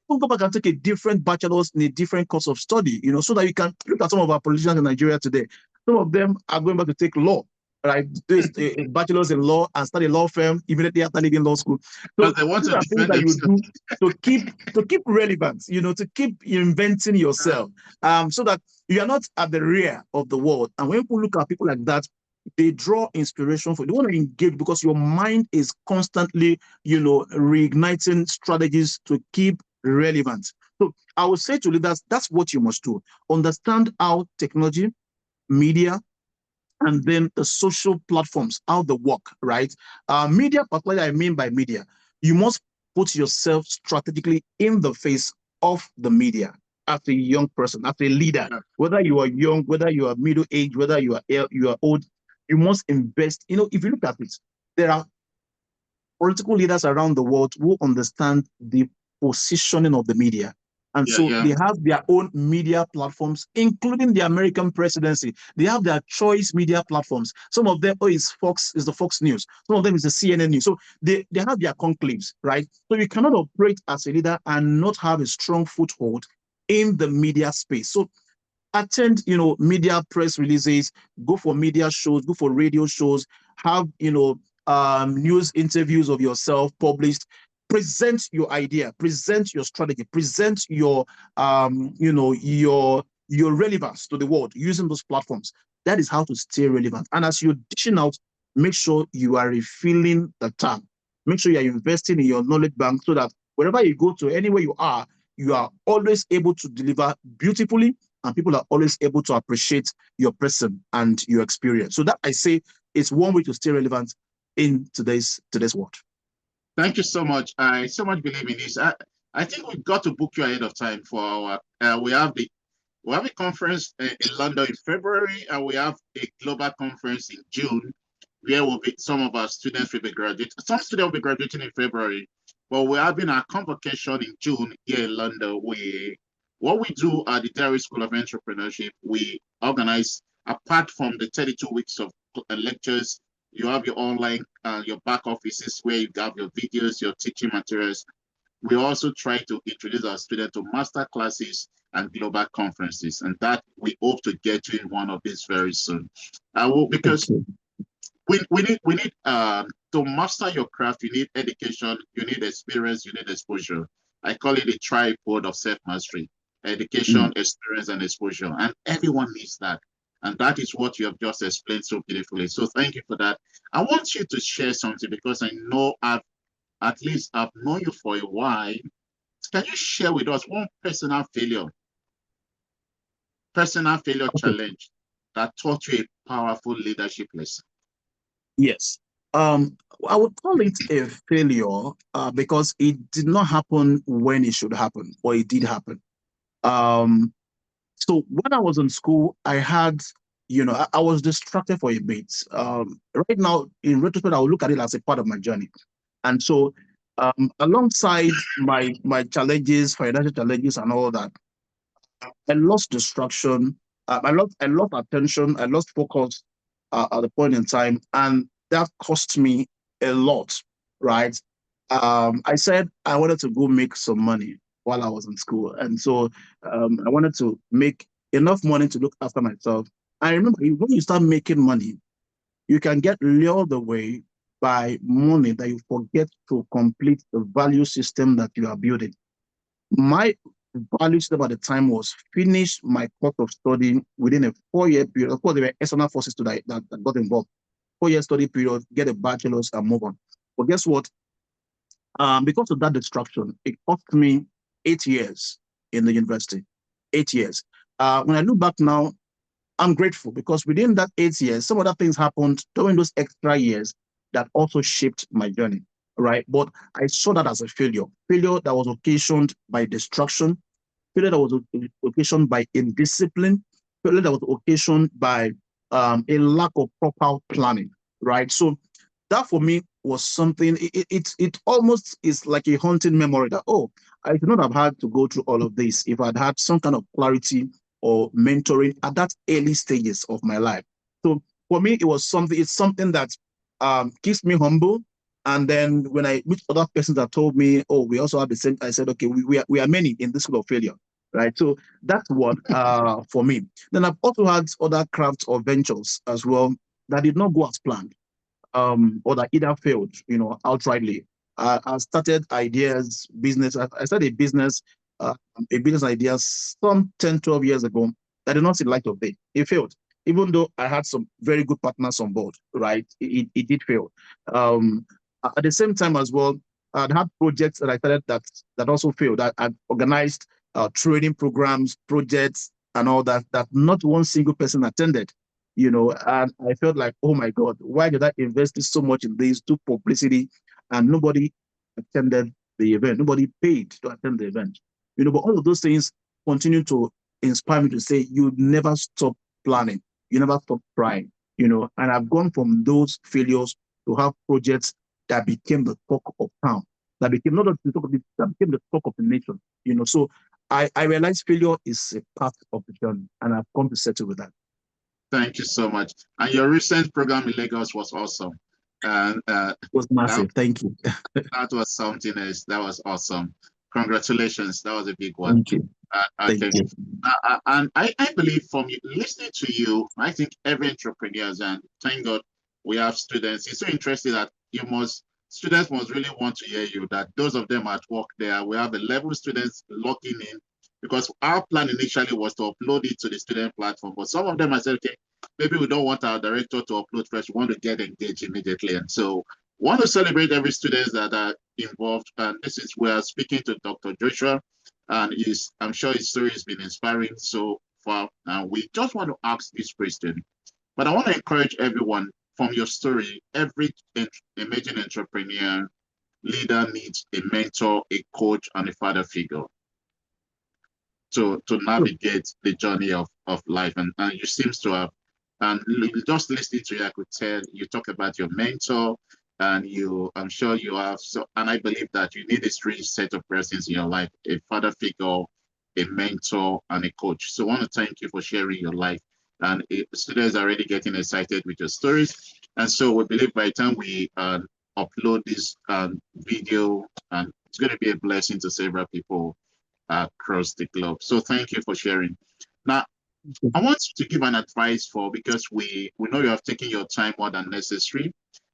Go back and take a different bachelor's in a different course of study. So that you can look at some of our politicians in Nigeria today. Some of them are going back to take law, right? Do a bachelor's in law and start a law firm immediately after leaving law school. So they want these to are things that you do to keep relevant, to keep inventing yourself, so that you are not at the rear of the world. And when people look at people like that, they draw inspiration for. They want to engage because your mind is constantly, reigniting strategies to keep relevant. So I would say to leaders, that's what you must do. Understand how technology, media, and then the social platforms, how they work, right? Media, particularly I mean by media, you must put yourself strategically in the face of the media as a young person, as a leader, whether you are young, whether you are middle age, whether you are old, you must invest. If you look at it, there are political leaders around the world who understand the positioning of the media. And Yeah, so yeah. they have their own media platforms, including the American presidency. They have their choice media platforms. Some of them, is the Fox News. Some of them is the CNN News. So they have their conclaves, right? So you cannot operate as a leader and not have a strong foothold in the media space. So attend, media press releases, go for media shows, go for radio shows, have, news interviews of yourself published, present your idea, present your strategy, present your relevance to the world using those platforms. That is how to stay relevant. And as you're dishing out, make sure you are refilling the tank. Make sure you're investing in your knowledge bank so that wherever you go to, anywhere you are always able to deliver beautifully, and people are always able to appreciate your person and your experience. So that, I say, is one way to stay relevant in today's world. Thank you so much. I so much believe in this. I think we've got to book you ahead of time for our. We have a conference in London in February, and we have a global conference in June, where will be some of our students will be graduating. Some students will be graduating in February, but we're having our convocation in June here in London. What we do at the Derry School of Entrepreneurship, we organize, apart from the 32 weeks of lectures, you have your online, your back offices where you have your videos, your teaching materials. We also try to introduce our students to master classes and global conferences, and that we hope to get to in one of these very soon. Because we need to master your craft. You need education, you need experience, you need exposure. I call it a tripod of self-mastery: education, experience, and exposure. And everyone needs that. And that is what you have just explained so beautifully. So thank you for that. I want you to share something, because I know I've known you for a while. Can you share with us one personal failure Okay. challenge that taught you a powerful leadership lesson? Yes. I would call it a failure because it did not happen when it should happen, or it did happen. Um, so when I was in school, I had, I was distracted for a bit. Right now, in retrospect, I will look at it as a part of my journey. And so, alongside my challenges, financial challenges, and all that, I lost distraction. I lost attention. I lost focus at the point in time, and that cost me a lot. Right. I said I wanted to go make some money while I was in school, and so I wanted to make enough money to look after myself. I remember when you start making money, you can get lured away by money that you forget to complete the value system that you are building. My value system at the time was finish my course of study within a 4-year period. Of course, there were external forces that got involved. 4-year study period, get a bachelor's and move on. But guess what? Because of that distraction, it cost me 8 years in the university. 8 years. When I look back now, I'm grateful because within that 8 years, some other things happened during those extra years that also shaped my journey, right? But I saw that as a failure that was occasioned by distraction, failure that was occasioned by indiscipline, failure that was occasioned by a lack of proper planning, right? So that for me was something, it almost is like a haunting memory that, oh, I could not have had to go through all of this if I'd had some kind of clarity or mentoring at that early stages of my life. So for me, it's something that keeps me humble. And then when I meet other persons that told me, oh, we also have the same, I said, okay, we are many in this school of failure, right? So that's one for me. Then I've also had other crafts or ventures as well that did not go as planned, or that either failed, outrightly. I started ideas, business. I started a business idea some 10, 12 years ago that did not see the light of day. It failed. Even though I had some very good partners on board, right? It did fail. Um, at the same time as well, I'd had projects that I started that also failed. I'd organized training programs, projects, and all that not one single person attended, and I felt like, oh my God, why did I invest so much in this, to publicity, and nobody attended the event? Nobody paid to attend the event. But all of those things continue to inspire me to say, you never stop planning, you never stop trying, and I've gone from those failures to have projects that became the talk of town, that became not the talk of that became the talk of the nation. So I realized failure is a part of the journey, and I've come to settle with that. Thank you so much. And your recent program in Lagos was awesome. And It was that, massive. Thank you. that was something else. That was awesome. Congratulations. That was a big one. Thank you. Thank Okay. you. And I believe from you, listening to you, I think every entrepreneurs, and thank God we have students. It's so interesting that students must really want to hear you, that those of them at work there, we have 11 students logging in, because our plan initially was to upload it to the student platform. But some of them I said, okay, maybe we don't want our director to upload first. We want to get engaged immediately. And so want to celebrate every student that are involved. And this is where speaking to Dr. Joshua, and I'm sure his story has been inspiring so far. And we just want to ask this question, but I want to encourage everyone from your story. Every emerging entrepreneur leader needs a mentor, a coach, and a father figure to navigate the journey of life. And you seems to have, and just listening to you, I could tell you talk about your mentor, and I'm sure you have, so, and I believe that you need a three set of persons in your life: a father figure, a mentor, and a coach. So I want to thank you for sharing your life. And students are already getting excited with your stories. And so we believe by the time we upload this video, and it's going to be a blessing to several people across the globe. So thank you for sharing. Now, I want you to give an advice because we know you have taken your time more than necessary.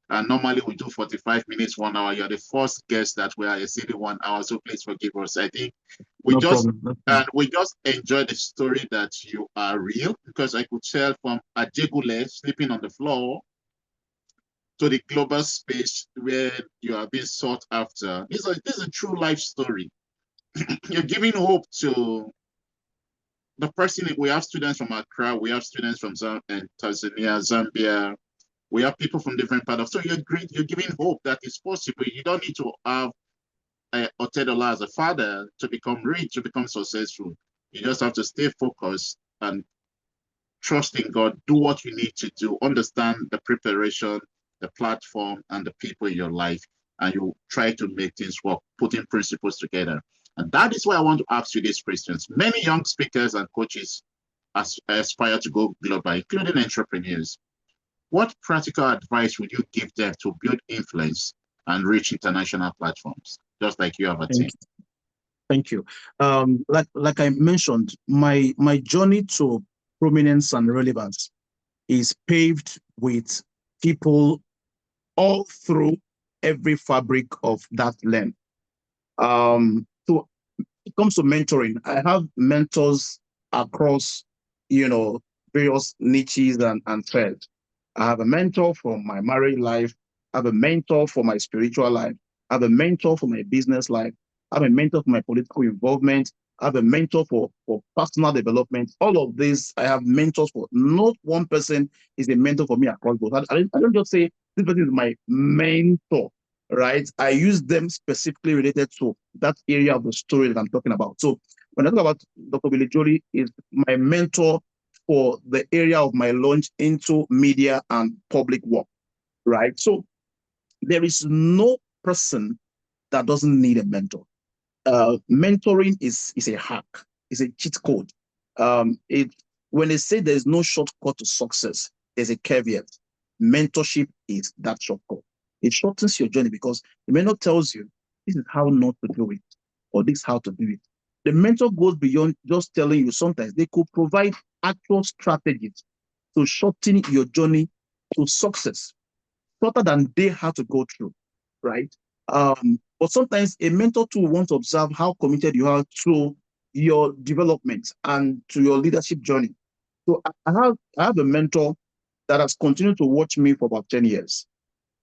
And normally we do 45 minutes, 1 hour. You're the first guest that we are exceeding 1 hour, so please forgive us. I think we No just problem. we just enjoy the story that you are real, because I could tell from Ajegule sleeping on the floor to the global space where you are being sought after. This is a true life story. You're giving hope to the person. We have students from Accra, we have students from Tanzania, Zambia, we have people from different parts of. So you're giving hope that it's possible. You don't need to have Otedola as a father to become rich, to become successful. You just have to stay focused and trust in God. Do what you need to do. Understand the preparation, the platform, and the people in your life, and you try to make things work, putting principles together. And that is why I want to ask you these questions. Many young speakers and coaches aspire to go global, including entrepreneurs. What practical advice would you give them to build influence and reach international platforms, just like you have a team? Thank you. Like I mentioned, my journey to prominence and relevance is paved with people all through every fabric of that land. So it comes to mentoring, I have mentors across, various niches and fields. I have a mentor for my married life. I have a mentor for my spiritual life. I have a mentor for my business life. I have a mentor for my political involvement. I have a mentor for personal development. All of this, I have mentors for. Not one person is a mentor for me across both. I don't just say this person is my mentor, right? I use them specifically related to that area of the story that I'm talking about. So when I talk about Dr. Billy Jolie, is my mentor for the area of my launch into media and public work, right? So there is no person that doesn't need a mentor. Mentoring is a hack, is a cheat code. It When they say there's no shortcut to success, there's a caveat. Mentorship is that shortcut. It shortens your journey because the mentor tells you this is how not to do it, or this is how to do it. The mentor goes beyond just telling you. Sometimes they could provide actual strategies to shorten your journey to success, shorter than they had to go through, right? But sometimes a mentor too wants to observe how committed you are to your development and to your leadership journey. So I have a mentor that has continued to watch me for about 10 years.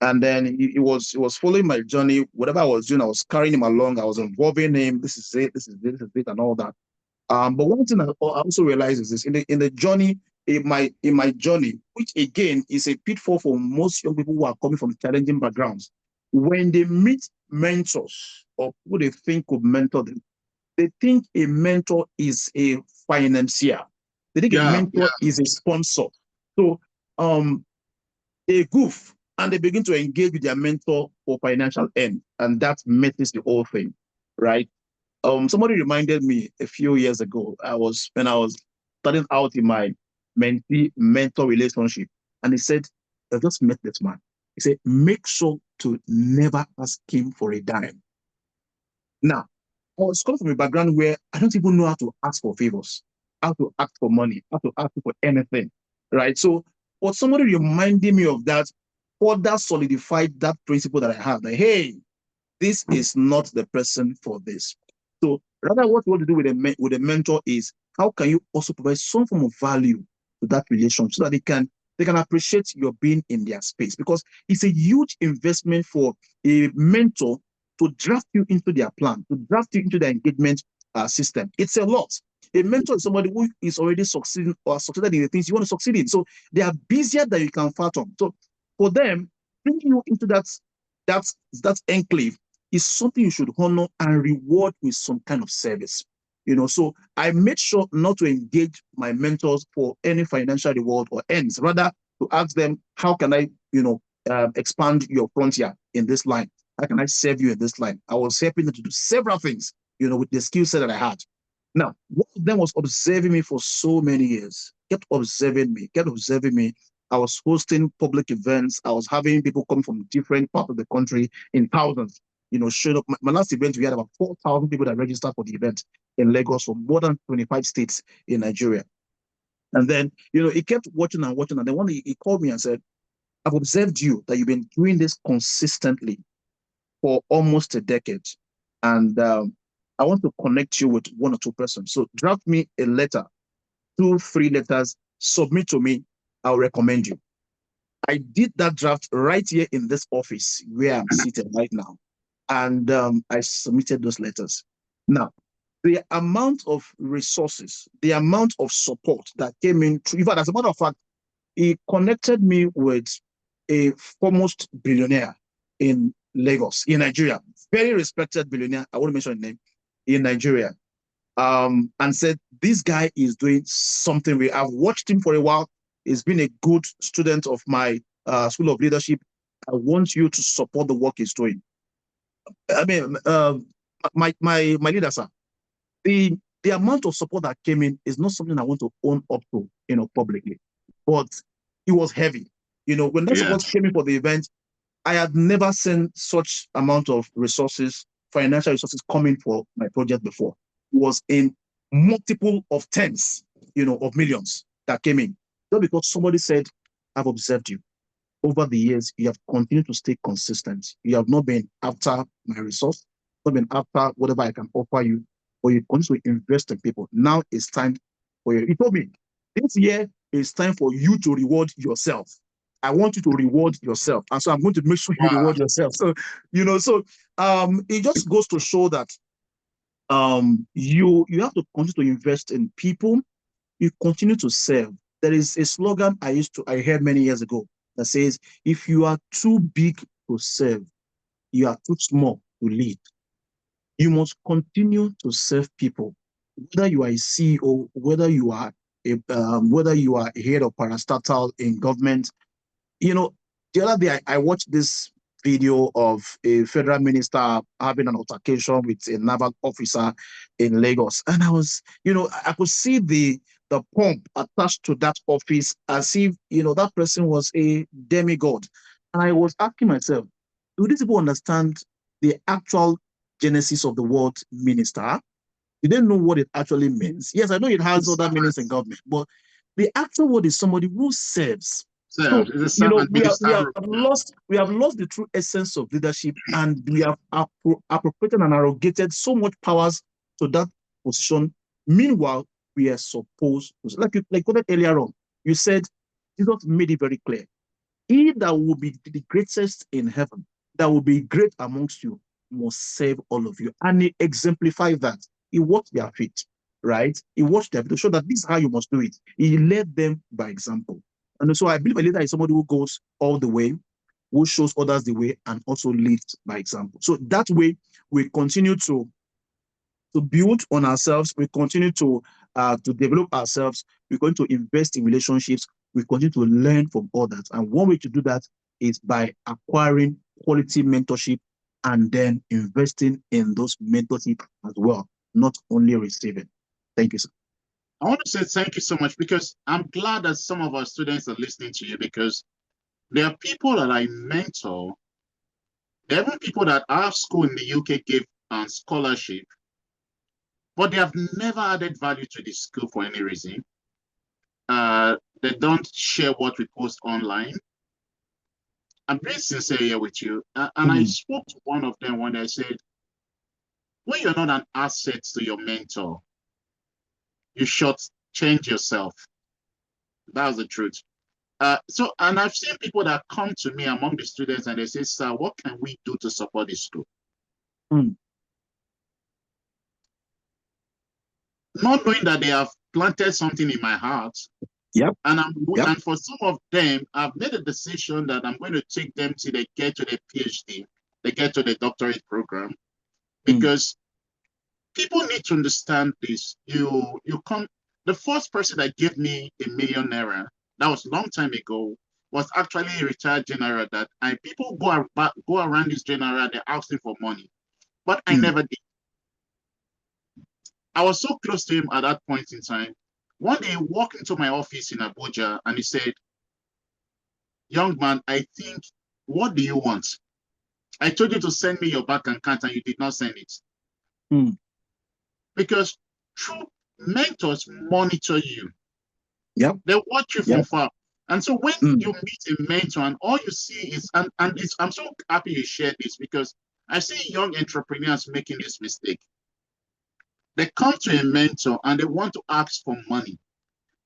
And then he was following my journey. Whatever I was doing, I was carrying him along. I was involving him. This is it, this is it, and all that. But one thing I also realize is this: in the journey, in my journey, which again is a pitfall for most young people who are coming from challenging backgrounds, when they meet mentors or who they think could mentor them, they think a mentor is a financier. They think a Yeah, mentor is a sponsor. So a goof and they begin to engage with their mentor for financial end, and that messes the whole thing, right? Somebody reminded me a few years ago. When I was starting out in my mentee mentor relationship, and he said, "I just met this man." He said, "Make sure to never ask him for a dime." Now, I was coming from a background where I don't even know how to ask for favors, how to ask for money, how to ask for anything, right? So, but somebody reminding me of that further solidified that principle that I have. That hey, this is not the person for this. So rather, what you want to do with a mentor is how can you also provide some form of value to that relationship so that they can appreciate your being in their space, because it's a huge investment for a mentor to draft you into their plan, to draft you into their engagement system. It's a lot. A mentor is somebody who is already succeeding or succeeded in the things you want to succeed in. So they are busier than you can fathom. So for them, bringing you into that that enclave is something you should honor and reward with some kind of service. So I made sure not to engage my mentors for any financial reward or ends, rather to ask them, how can I, expand your frontier in this line? How can I serve you in this line? I was helping them to do several things, with the skill set that I had. Now, one of them was observing me for so many years, kept observing me, kept observing me. I was hosting public events. I was having people come from different parts of the country in thousands, showed up. My last event, we had about 4,000 people that registered for the event in Lagos from more than 25 states in Nigeria. And then, he kept watching and watching. And then one day he called me and said, "I've observed you that you've been doing this consistently for almost a decade. And I want to connect you with one or two persons. So draft me a letter, 2, 3 letters, submit to me. I'll recommend you." I did that draft right here in this office where I'm seated right now. And I submitted those letters. Now, the amount of resources, the amount of support that came in, in fact, as a matter of fact, he connected me with a foremost billionaire in Lagos, in Nigeria, very respected billionaire. I won't mention his name, in Nigeria, and said, "This guy is doing something. I've watched him for a while. He's been a good student of my School of Leadership. I want you to support the work he's doing." I mean, my leader, sir, the amount of support that came in is not something I want to own up to, publicly, but it was heavy. When that support came in for the event, I had never seen such amount of resources, financial resources coming for my project before. It was in multiple of tens, of millions that came in. Just because somebody said, "I've observed you. Over the years, you have continued to stay consistent. You have not been after my resource, not been after whatever I can offer you, but you continue to invest in people. Now it's time for you." He told me, "This year is time for you to reward yourself. I want you to reward yourself. And so I'm going to make sure you reward yourself." So, it just goes to show that you have to continue to invest in people. You continue to serve. There is a slogan I heard many years ago that says, "If you are too big to serve, you are too small to lead." You must continue to serve people, whether you are a CEO, whether you are a head of parastatal in government. The other day I watched this video of a federal minister having an altercation with a naval officer in Lagos. And I could see the pomp attached to that office as if, that person was a demigod. And I was asking myself, do these people understand the actual genesis of the word minister? Do they know what it actually means? Yes, I know it has other meanings in government, but the actual word is somebody who serves. So, we have lost the true essence of leadership, and we have appropriated and arrogated so much powers to that position. Meanwhile, we are supposed to, like you quoted earlier on, you said, Jesus made it very clear. He that will be the greatest in heaven, that will be great amongst you, must serve all of you. And he exemplified that. He watched their feet, right? He watched their feet to show that this is how you must do it. He led them by example. And so I believe a leader is somebody who goes all the way, who shows others the way, and also leads by example. So that way, we continue to build on ourselves. We continue to develop ourselves. We're going to invest in relationships. We continue to learn from others. And one way to do that is by acquiring quality mentorship and then investing in those mentorship as well, not only receiving. Thank you, sir. I want to say thank you so much, because I'm glad that some of our students are listening to you, because there are people that I mentor. There are people that our school in the UK gave scholarship, but they have never added value to the school for any reason. They don't share what we post online. I'm being sincere here with you. And I spoke to one of them when I said, when you're not an asset to your mentor, you should change yourself. That's the truth. And I've seen people that come to me among the students and they say, sir, what can we do to support this school? Not knowing that they have planted something in my heart. Yep. And for some of them, I've made a decision that I'm going to take them till they get to the PhD, they get to the doctorate program, because people need to understand this. The first person that gave me £1 million, that was a long time ago, was actually a retired general that people go around this general, they're asking for money, but I never did. I was so close to him at that point in time. One day he walked into my office in Abuja and he said, young man, I think, what do you want? I told you to send me your bank account and you did not send it. Because true mentors monitor you. Yep. They watch you from far. And so when you meet a mentor and all you see is, I'm so happy you shared this, because I see young entrepreneurs making this mistake. They come to a mentor and they want to ask for money.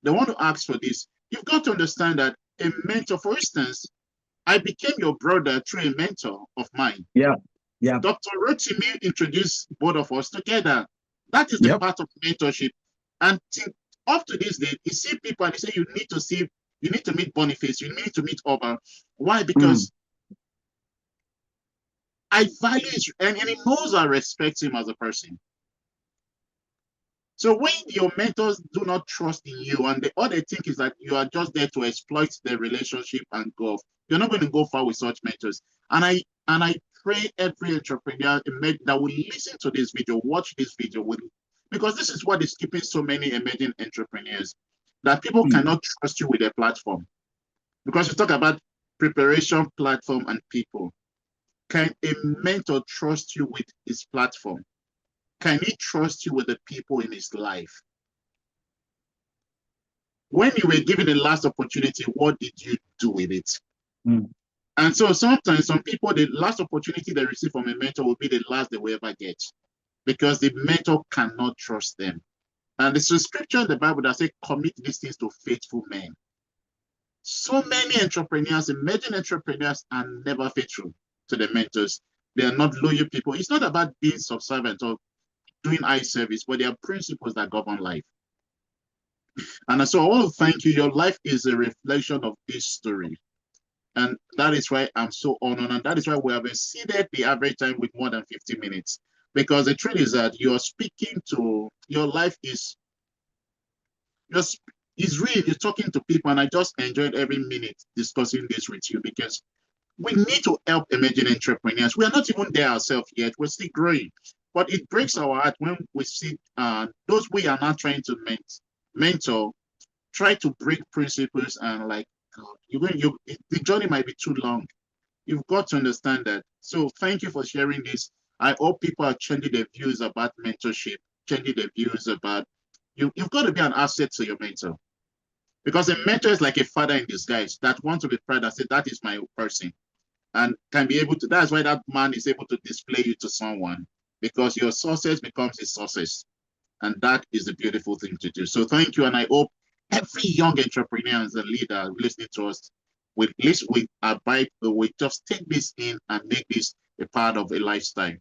They want to ask for this. You've got to understand that a mentor, for instance, I became your brother through a mentor of mine. Yeah. Dr. Rotimi introduced both of us together. That is the part of mentorship. And up to this day, you see people and they say you need to meet Boniface, you need to meet Oba. Why? Because I value it, and he knows I respect him as a person. So when your mentors do not trust in you, and all they think is that you are just there to exploit their relationship and go off, you're not going to go far with such mentors. And I pray every entrepreneur that will listen to this video, watch this video, because this is what is keeping so many emerging entrepreneurs, that people cannot trust you with their platform. Because we talk about preparation, platform, and people. Can a mentor trust you with his platform? Can he trust you with the people in his life? When you were given the last opportunity, what did you do with it? And so sometimes some people, the last opportunity they receive from a mentor will be the last they will ever get, because the mentor cannot trust them. And there's a scripture in the Bible that says, commit these things to faithful men. So many entrepreneurs, emerging entrepreneurs, are never faithful to the mentors. They are not loyal people. It's not about being subservient or doing eye service, but there are principles that govern life. And so I want to thank you. Your life is a reflection of this story. And that is why I'm so honored. And that is why we have exceeded the average time with more than 50 minutes. Because the truth is that you're speaking to, your life is real. You're talking to people. And I just enjoyed every minute discussing this with you, because we need to help emerging entrepreneurs. We are not even there ourselves yet. We're still growing. But it breaks our heart when we see those we are not trying to mentor try to break principles, and like, God, the journey might be too long. You've got to understand that. So thank you for sharing this. I hope people are changing their views about mentorship, changing their views about you've got to be an asset to your mentor. Because a mentor is like a father in disguise that wants to be proud and say, that is my person. And can be able to, that's why that man is able to display you to someone, because your success becomes his success. And that is a beautiful thing to do. So thank you. And I hope every young entrepreneur and leader listening to us with abide, we just take this in and make this a part of a lifestyle.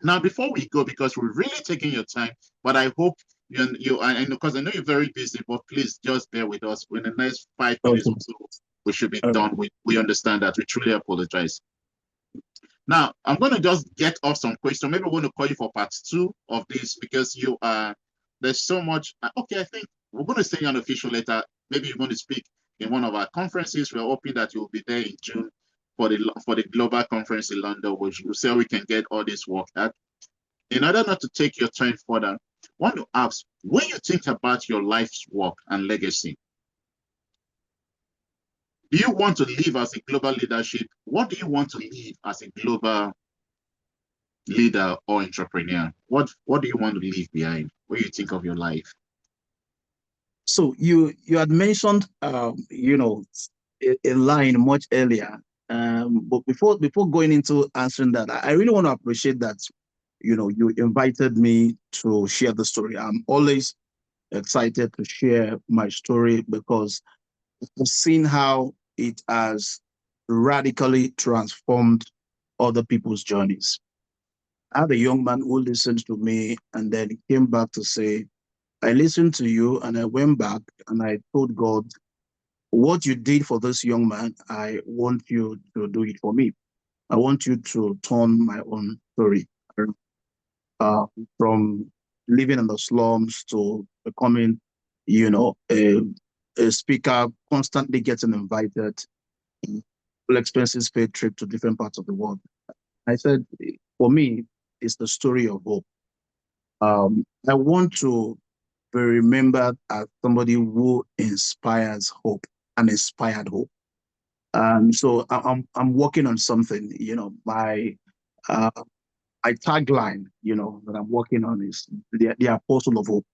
Now, before we go, because we're really taking your time, but I hope and because I know you're very busy, but please just bear with us. In the next 5 minutes or so, we should be done. We understand that. We truly apologize. Now, I'm going to just get off some questions. Maybe we're going to call you for part 2 of this, because there's so much. Okay, I think we're going to send you an official letter. Maybe you're going to speak in one of our conferences. We're hoping that you'll be there in June. for the global conference in London, which we say we can get all this work out. In order not to take your time further, I want to ask, when you think about your life's work and legacy, do you want to live as a global leadership? What do you want to live as a global leader or entrepreneur? What do you want to leave behind when you think of your life? So you had mentioned a line much earlier, but before going into answering that, I really want to appreciate that you invited me to share the story. I'm always excited to share my story because I've seen how it has radically transformed other people's journeys. I had a young man who listened to me and then came back to say, I listened to you and I went back and I told God, what you did for this young man, I want you to do it for me. I want you to turn my own story uh, from living in the slums to becoming, a speaker, constantly getting invited, full expenses paid trip to different parts of the world. I said, for me, it's the story of hope. I want to be remembered as somebody who inspires hope and inspired hope. So I'm working on something. Uh, my tagline, that I'm working on is the apostle of hope.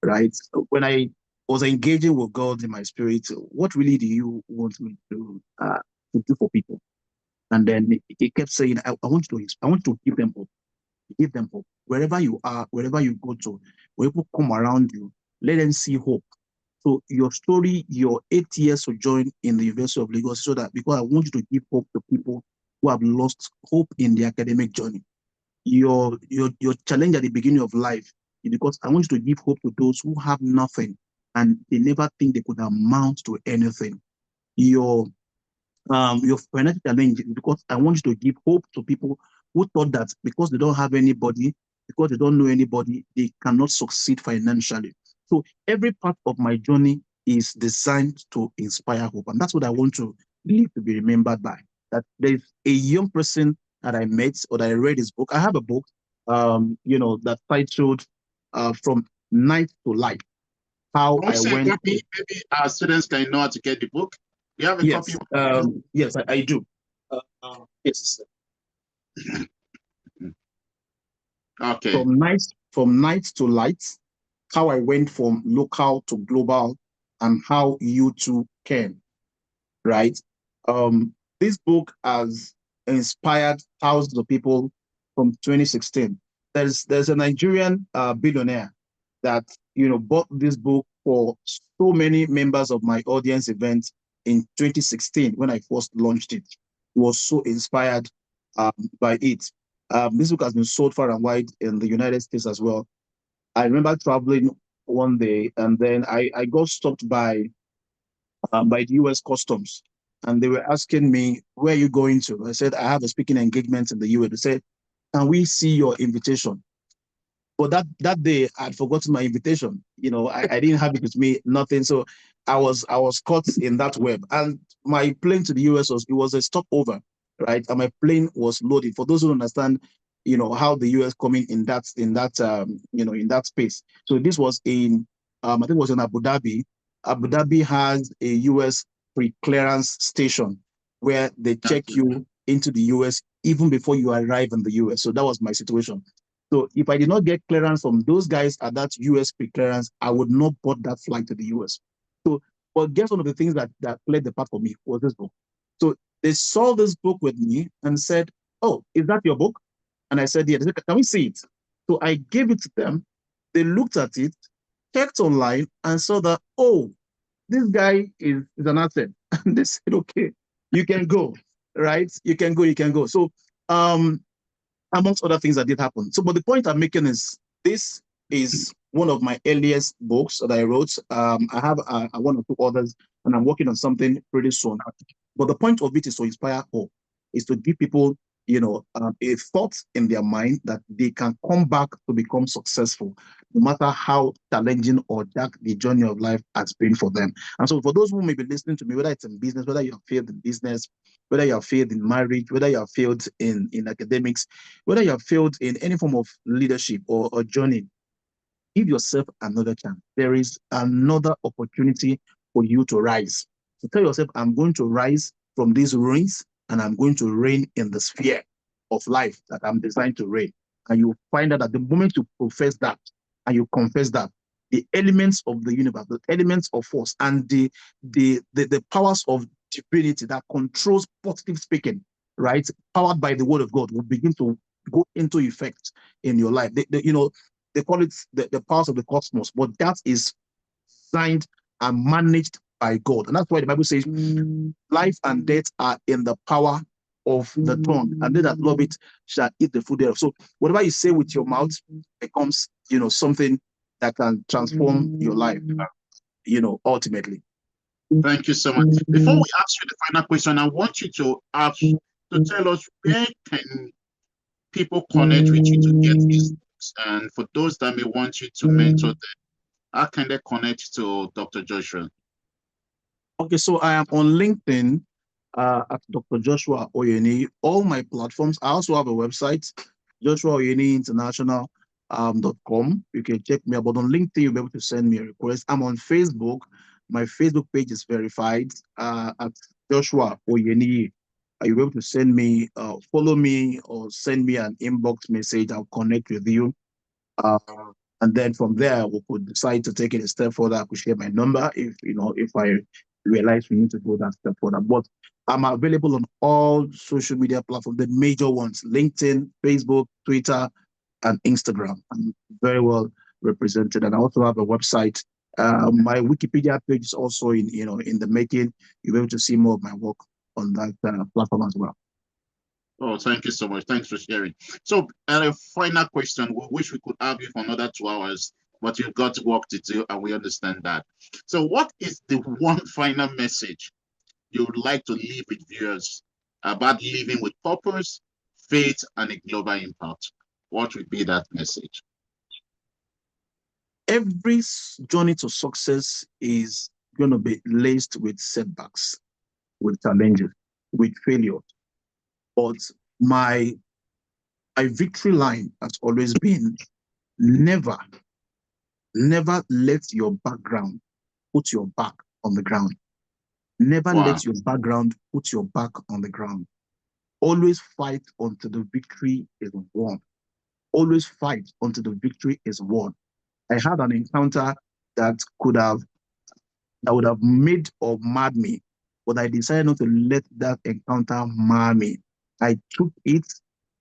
Right? When I was engaging with God in my spirit, what really do you want me to do for people? And then he kept saying, I want you to, I want you to give them hope. Give them hope. Wherever you are, wherever you go to, when people come around you, let them see hope. So your story, your 8 years to join in the University of Lagos, so that because I want you to give hope to people who have lost hope in the academic journey. Your challenge at the beginning of life is because I want you to give hope to those who have nothing and they never think they could amount to anything. Your your financial challenge is because I want you to give hope to people who thought that because they don't have anybody, because they don't know anybody, they cannot succeed financially. So every part of my journey is designed to inspire hope. And that's what I want to live to be remembered by. That there's a young person that I met or that I read his book. I have a book, that titled From Night to Light, How Can we I say a went. copy? Maybe our students can know how to get the book. Do you have a copy? Yes, yes, I do. Yes. Okay. From night to light, how I went from local to global, and how you too can, right? This book has inspired thousands of people from 2016. There's a Nigerian billionaire that bought this book for so many members of my audience event in 2016 when I first launched it. He was so inspired um, by it. This book has been sold far and wide in the United States as well. I remember traveling one day and then I got stopped by the US Customs. And they were asking me, where are you going to? I said, I have a speaking engagement in the US. They said, can we see your invitation? But that day I'd forgotten my invitation. I didn't have it with me, nothing. So I was caught in that web. And my plane to the US was a stopover, right? And my plane was loaded. For those who understand, how the US coming in that space. So this was in I think it was in Abu Dhabi. Abu Dhabi has a US pre-clearance station where they check Okay. you into the US even before you arrive in the US. So that was my situation. So if I did not get clearance from those guys at that US pre-clearance, I would not board that flight to the US. So, but guess one of the things that played the part for me was this book. So they saw this book with me and said, "Oh, is that your book?" And I said, "Yeah." They said, "Can we see it?" So I gave it to them. They looked at it, checked online, and saw that, oh, this guy is an asset. And they said, "Okay, you can go, right? You can go, you can go." So um amongst other things that did happen. So, but the point I'm making is this is one of my earliest books that I wrote. I have one or two others, and I'm working on something pretty soon. But the point of it is to inspire hope, is to give people a thought in their mind that they can come back to become successful, no matter how challenging or dark the journey of life has been for them. And so, for those who may be listening to me, whether it's in business, whether you have failed in business, whether you have failed in marriage, whether you have failed in academics, whether you have failed in any form of leadership or journey, give yourself another chance. There is another opportunity for you to rise. So tell yourself, I'm going to rise from these ruins and I'm going to reign in the sphere of life that I'm designed to reign. And you find out that the moment you profess that and you confess that, the elements of the universe, the elements of force, and the powers of divinity that controls positive speaking, right, powered by the word of God, will begin to go into effect in your life. They call it the powers of the cosmos, but that is designed and managed by God. And that's why the Bible says life and death are in the power of the tongue, and they that love it shall eat the fruit thereof. So whatever you say with your mouth becomes, something that can transform your life, ultimately. Thank you so much. Before we ask you the final question, I want you to tell us, where can people connect with you to get these books? And for those that may want you to mentor them, how can they connect to Dr. Joshua? Okay, so I am on LinkedIn at Dr. Joshua Oyeni. All my platforms. I also have a website, Joshua Oyeni International .com. You can check me out. But on LinkedIn, you'll be able to send me a request. I'm on Facebook. My Facebook page is verified at Joshua Oyeni. You'll be able to send me, follow me, or send me an inbox message. I'll connect with you. Uh, and then from there, we could decide to take it a step further. I could share my number if I realize we need to go that step further. But I'm available on all social media platforms, the major ones: LinkedIn, Facebook, Twitter, and Instagram. I'm very well represented, and I also have a website. My Wikipedia page is also in the making. You'll be able to see more of my work on that platform as well. Oh, thank you so much. Thanks for sharing. So, a final question. We wish we could have you for another 2 hours, but you've got work to do, and we understand that. So, what is the one final message you would like to leave with viewers about living with purpose, faith, and a global impact? What would be that message? Every journey to success is going to be laced with setbacks, with challenges, with failure. But my victory line has always been never, never let your background put your back on the ground. Never Wow. let your background put your back on the ground. Always fight until the victory is won. Always fight until the victory is won. I had an encounter that would have made or marred me, but I decided not to let that encounter mar me. I took it,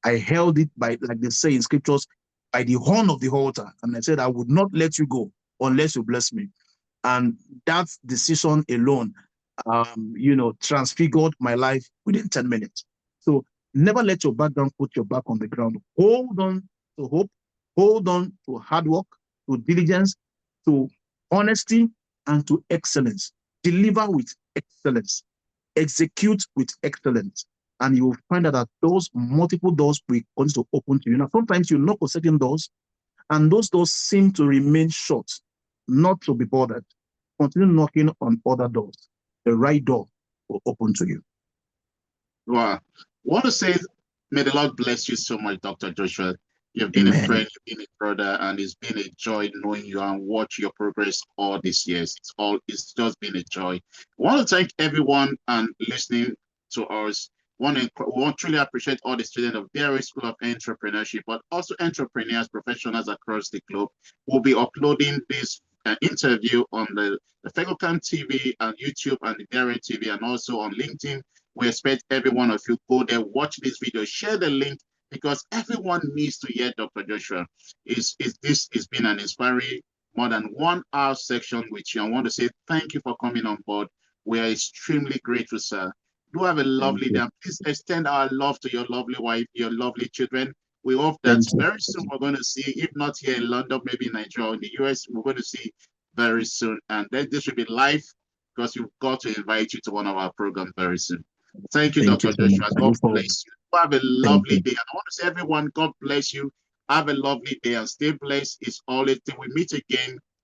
I held it by, like they say in scriptures, by the horn of the altar, and I said, I would not let you go unless you bless me. And that decision alone, transfigured my life within 10 minutes. So never let your background put your back on the ground. Hold on to hope, hold on to hard work, to diligence, to honesty, and to excellence. Deliver with excellence, execute with excellence, and you will find out that those multiple doors will continue to open to you. Now, sometimes you knock on certain doors, and those doors seem to remain shut. Not to be bothered. Continue knocking on other doors. The right door will open to you. Wow. I want to say, may the Lord bless you so much, Dr. Joshua. You've been Amen. a friend, you've been a brother, and it's been a joy knowing you and watch your progress all these years. It's just been a joy. I want to thank everyone and listening to us. We want to truly appreciate all the students of various School of Entrepreneurship, but also entrepreneurs, professionals across the globe. We'll be uploading this interview on the Fegocan TV and YouTube and the Darren TV, and also on LinkedIn. We expect every one of you go there, watch this video, share the link, because everyone needs to hear Dr. Joshua. This has been an inspiring more than 1 hour section with you. I want to say thank you for coming on board. We are extremely grateful, sir. Do have a lovely day. Please extend our love to your lovely wife, your lovely children. We hope that very soon we're going to see, if not here in London, maybe in Nigeria or in the US, we're going to see very soon. And then this will be live, because we've got to invite you to one of our programs very soon. Thank you, Dr. Joshua. God bless you. Have a Thank lovely you. day. And I want to say, everyone, God bless you. Have a lovely day and stay blessed. It's always till we meet again